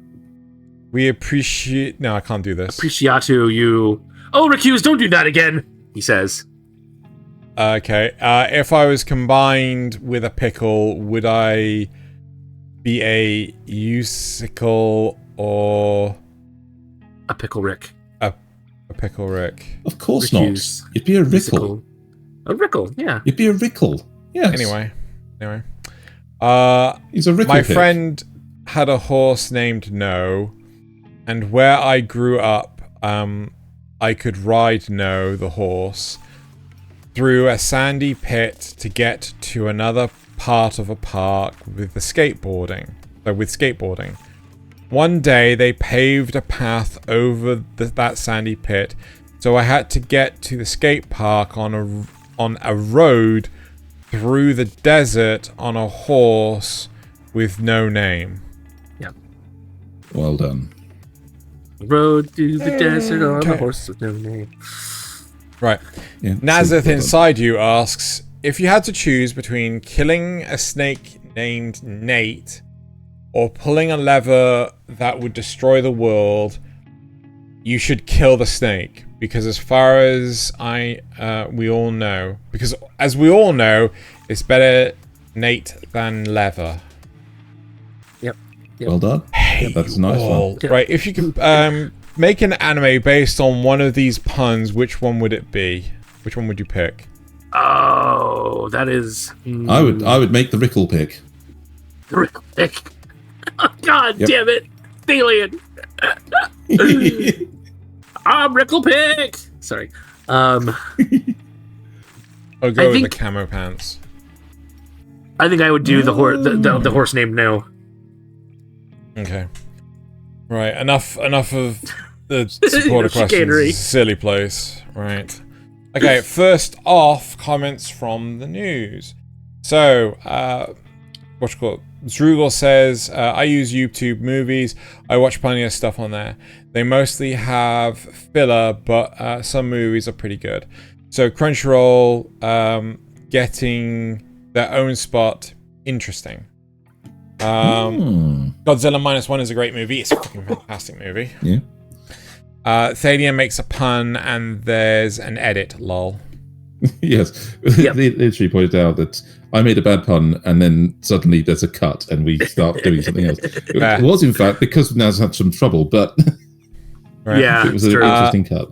We appreciate. No, I can't do this. Appreciatu, you. Oh, Ricuse, don't do that again, he says. Okay. If I was combined with a pickle, would I be a usicle or a pickle Rick? A pickle Rick. Of course Ricuse. not. You'd be a Rickle. A Rickle, yeah. You'd be a Rickle. Yes. Anyway. He's a Rickle. My friend had a horse named No, and where I grew up, I could ride No, the horse, through a sandy pit to get to another part of a park with skateboarding. One day they paved a path over that sandy pit, so I had to get to the skate park on a road through the desert on a horse with no name. Yeah. Well done. Road through the desert on a horse with no name. Right. Yeah, Nasuth so- inside you asks, if you had to choose between killing a snake named Nate or pulling a lever that would destroy the world, you should kill the snake. Because as far as we all know, it's better Nate than lever. Yep. Well done. Hey, That's a nice one. Right, if you could make an anime based on one of these puns, which one would it be? Which one would you pick? Oh, that is. I would make the Rickle pick. The Rickle pick. Oh, God Yep. damn it, Thaylien. I'm Rickle pick. Sorry. I'll go with think- the camo pants. I think I would do the horse named No. Okay. Right, enough of the supporter Chicanery. questions. Silly place. Right. Okay, first off, comments from the news. So, Zrugel says, I use YouTube movies. I watch plenty of stuff on there. They mostly have filler, but some movies are pretty good. So Crunchyroll getting their own spot, interesting. Godzilla -1 is a great movie. It's a fucking fantastic movie. Yeah. Thaylien makes a pun and there's an edit, lol. Yes. Yep. They literally pointed out that I made a bad pun and then suddenly there's a cut and we start doing something else. It was, in fact, because Naz had some trouble, but Right. Yeah, it was it's an true. interesting cut.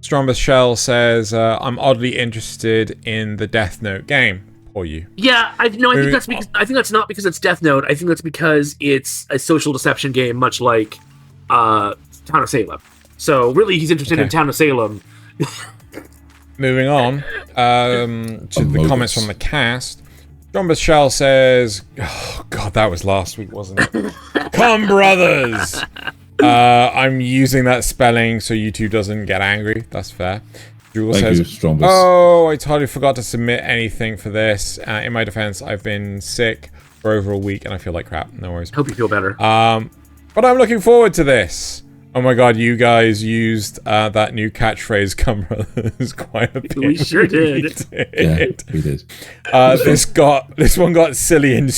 Strombus Shell says, I'm oddly interested in the Death Note game. Poor you. Yeah, I think Maybe- that's because I think that's not because it's Death Note. I think that's because it's a social deception game, much like Town of Salem. So really, he's interested in Okay. Town of Salem. Moving on to the Amogus. comments from the cast. Strombus Shell says, oh god, that was last week, wasn't it? Come, brothers! I'm using that spelling so YouTube doesn't get angry. That's fair. Jewel Thank says, you, Strombus. oh, I totally forgot to submit anything for this. In my defense, I've been sick for over a week and I feel like crap. No worries. Hope you feel better. But I'm looking forward to this. Oh my god, you guys used that new catchphrase, "Come brothers," quite a bit. We sure did. Yeah, we did. This one got silly and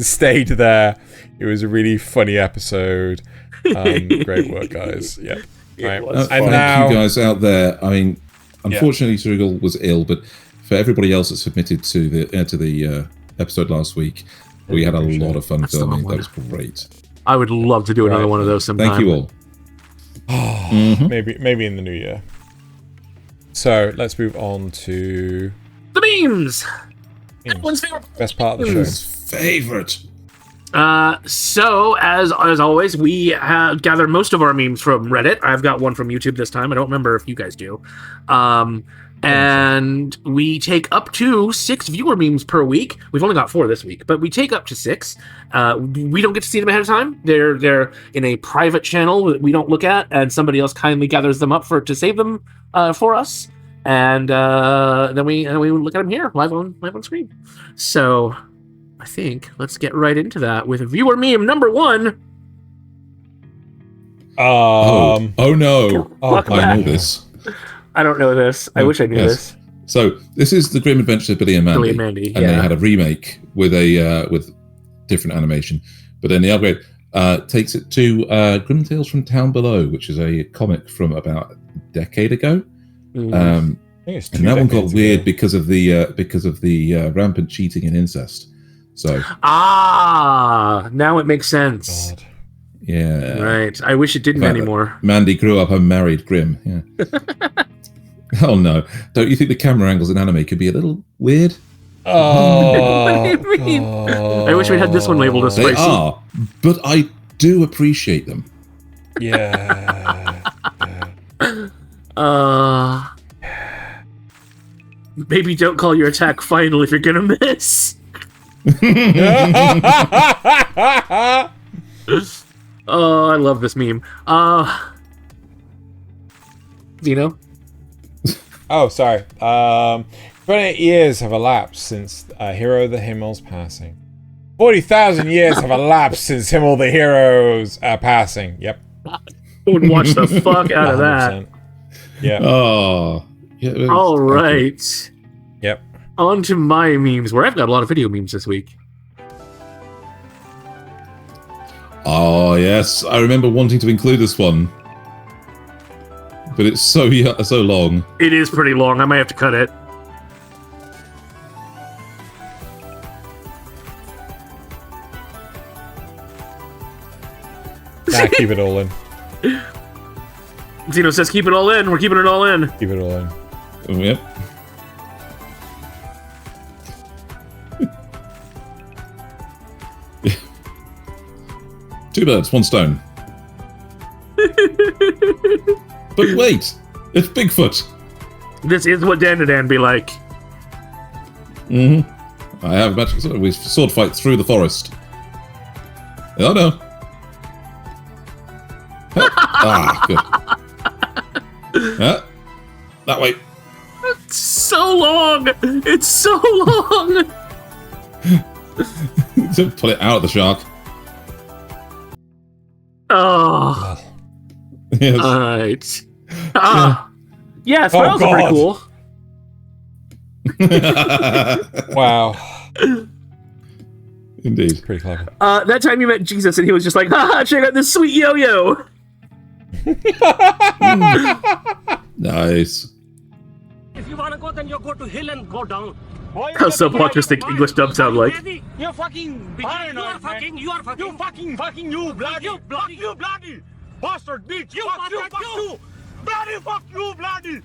stayed there. It was a really funny episode. Great work, guys. Yep. Right. was And Thank now, you guys out there. I mean, unfortunately, Zrugel was ill, but for everybody else that submitted to the episode last week, we had a lot of fun filming. That was great. I would love to do another Right. one of those sometime. Thank you all. maybe in the new year. So let's move on to The memes. Everyone's favorite. best part of the show. His favorite. So as always, we have gathered most of our memes from Reddit. I've got one from YouTube this time. I don't remember if you guys do. And we take up to 6 viewer memes per week. We've only got 4 this week, but we take up to 6. We don't get to see them ahead of time. They're in a private channel that we don't look at, and somebody else kindly gathers them up to save them for us. And then we look at them here live on screen. So I think let's get right into that with viewer meme number 1. Oh no! Welcome I know back. this. I don't know this. I wish I knew Yes. this. So this is the Grim Adventures of Billy and Mandy. Billy and Mandy, and they yeah. had a remake with with different animation. But then the upgrade takes it to Grim Tales from Town Below, which is a comic from about a decade ago. Mm. I think it's 2 And that one got decades weird ago. because of the rampant cheating and incest. So Now it makes sense. God. yeah, Right. I wish it didn't About anymore. Mandy grew up and married Grim. Yeah. Oh no! Don't you think the camera angles in anime could be a little weird? Oh, What do you mean? God. I wish we had this one labeled as They spicy. are, but I do appreciate them. Yeah. Maybe don't call your attack final if you're gonna miss. Oh, I love this meme. Zeno? Oh, sorry. 28 years have elapsed since Hero the Himmel's passing. 40,000 years have elapsed since Himmel the Hero's passing. Yep. would watch the fuck out of that. 100%. Yeah. Oh. Yeah, it was- All right. Yep. On to my memes, where I've got a lot of video memes this week. Oh, yes. I remember wanting to include this one. But it's so long. It is pretty long. I might have to cut it. Nah, keep it all in. Xeno says, keep it all in. We're keeping it all in. Keep it all in. Oh, yep. Two birds, one stone. But wait, it's Bigfoot. This is what Dan be like. Mm-hmm. I have magic sword. We sword fight through the forest. Oh no. Ah, good. That way. It's so long. It's so long. To pull it out of the shark. Oh. Yes. All right. Yeah, spirals are pretty cool. Wow. Indeed. Pretty clever. That time you met Jesus and he was just like, haha, check out this sweet yo-yo. Nice. If you wanna go, then you go to hill and go down. How subautistic English dubs sound like. You're fucking. You are fucking. You fucking. You bloody. You bloody. Bastard bitch. Fuck you. Bloody fuck you, bloody.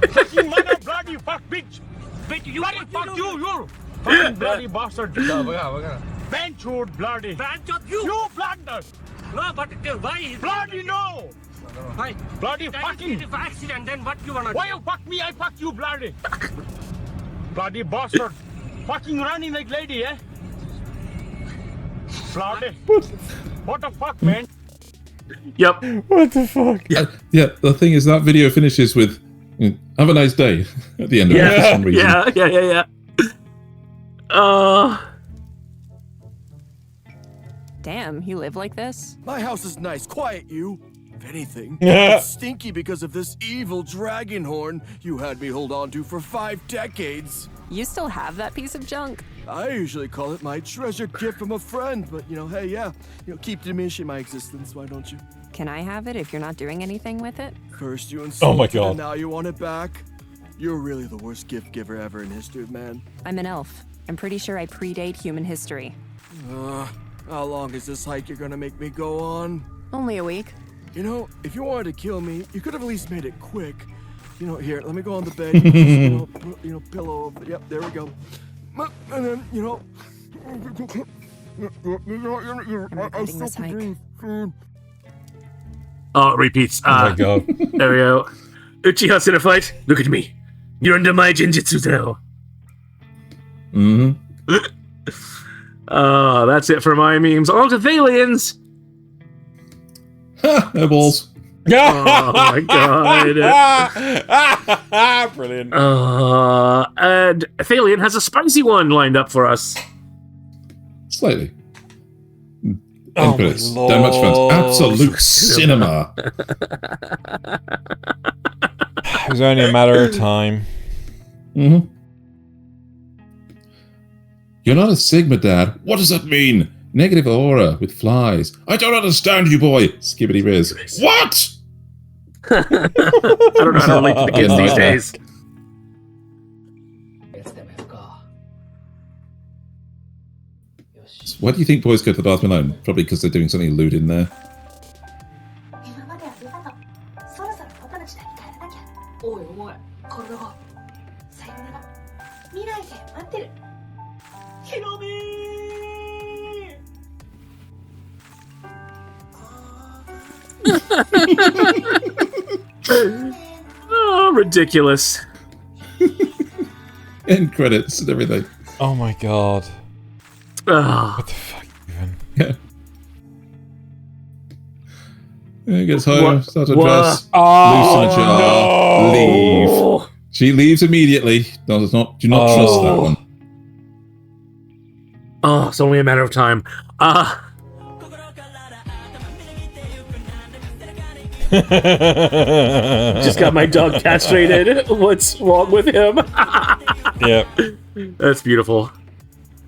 Fucking mother bloody fuck bitch. Bitch, you bloody fuck you. Fucking bloody bastard. Benchwood bloody. Benchwood you blunder. No, but why? Bloody no. Why? Bloody fucking. If accident, then what you wanna do? Why you fuck me? I fuck you, bloody. Bloody bastard. Fucking running like lady, eh? Bloody. What the fuck, man? Yep. What the fuck? Yeah, the thing is, that video finishes with, have a nice day, at the end of it, for some reason. Yeah. Damn, you live like this? My house is nice. Quiet, you. If anything, it's stinky because of this evil dragon horn you had me hold on to for 5 decades. You still have that piece of junk? I usually call it my treasure gift from a friend, but hey, yeah. Keep diminishing my existence, why don't you? Can I have it if you're not doing anything with it? First you Oh my insulted it, God. and now you want it back? You're really the worst gift giver ever in history, man. I'm an elf. I'm pretty sure I predate human history. How long is this hike you're gonna make me go on? Only a week. If you wanted to kill me, you could have at least made it quick. Here, let me go on the bed. Just, pillow over. Yep, there we go. And then, I'm regretting this hike. Oh, it repeats. Oh my god. There we go. Uchiha's in a fight. Look at me. You're under my genjutsu now. Mm-hmm. That's it for my memes. On to Thalien's. Ha! Airballs. Oh my god. Brilliant. And Thaylien has a spicy one lined up for us. Slightly. Oh my Credits. Damn much fun. Absolute cinema. It was only a matter of time. Mm-hmm. You're not a Sigma, Dad. What does that mean? Negative aura with flies. I don't understand you, boy. Skibbity Riz. What? I don't know how to relate to the kids these days. Why do you think boys go to the bathroom alone? Probably because they're doing something lewd in there. 今までは出たと。そろそろ元の時代に帰らなきゃ。おいお前、体が。さよなら。未来で待ってる。ヒロミー。Oh, ridiculous. End credits and everything. Oh my god. Oh. What the fuck, even? Yeah. He gets home, starts to dress, Oh, loosen a jar, leave. She leaves immediately. Do not trust that one. Oh, it's only a matter of time. Just got my dog castrated. What's wrong with him? Yep. That's beautiful.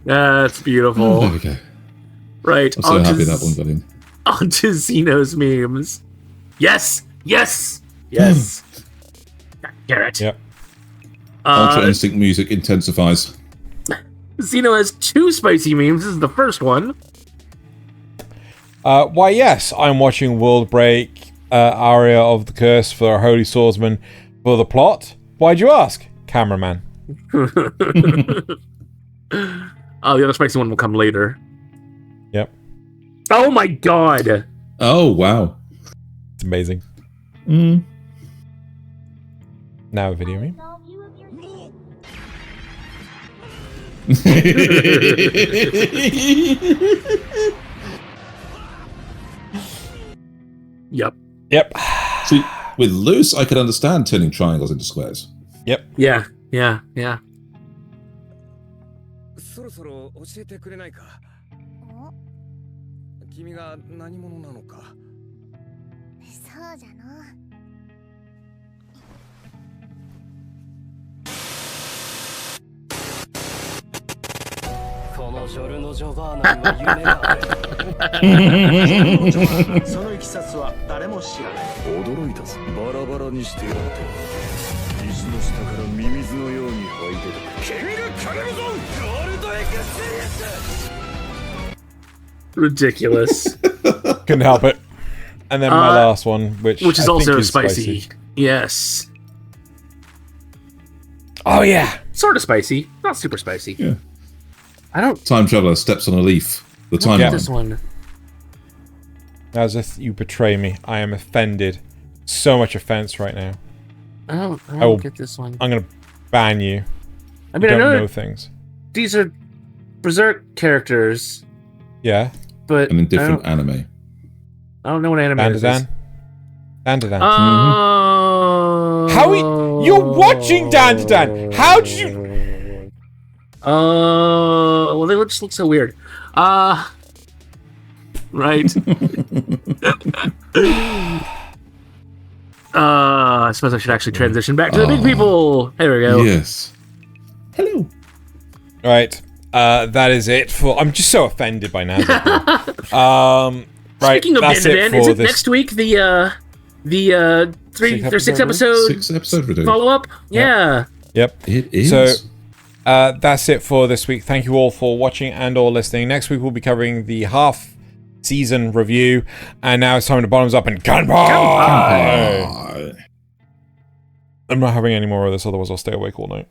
That's beautiful. Oh, there we go. Right. I'm so happy that one got in. On to Xeno's memes. Yes! Yes! Yes! Garrett. Yep. Ultra Instinct music intensifies. Xeno has 2 spicy memes. This is the first one. Why, yes, I'm watching World Break, Aria of the Curse for Holy Swordsman for the plot. Why'd you ask? Cameraman. The other spicy one will come later. Yep. Oh my god! Oh, wow. It's amazing. Mm. Now a video meme. Yep. Yep. See, with loose, I could understand turning triangles into squares. Yep. Yeah. そろそろ教えてくれないか君が何者なのかそうじゃのこのジョルノ・ジョバーナの夢があるそのいきさつは誰も知らない驚いたぞバラバラにしてやって水の下からミミズのように湧いてた君がかれるぞゴールドエクスペリエンス Ridiculous. Couldn't help it. And then my last one, which is I also think spicy. Yes. Oh yeah. Sort of spicy. Not super spicy. Yeah. I don't... Time traveler steps on a leaf. The Look at timeline. this one. As if you betray me, I am offended. So much offense right now. I don't will- get this one. I'm gonna ban you. I You mean, I don't know know things. these are Berserk characters, Yeah. but And in different anime. I don't know what anime this is. Dandadan. Dandadan. Oh. How you're watching Dandadan? How did you? Well, they just look so weird. Right. I suppose I should actually transition back to the big people. There we go. Yes. Hello. Right. That is it for. I'm just so offended by now. Right. Speaking of that's it Dandadan, for is it this. next week the 6 episode 6 episode review. follow up? Yeah. Yep. It is. So, that's it for this week. Thank you all for watching and or listening. Next week we'll be covering the half-season review, and now it's time to bottoms up and Kanpai! I'm not having any more of this, otherwise I'll stay awake all night.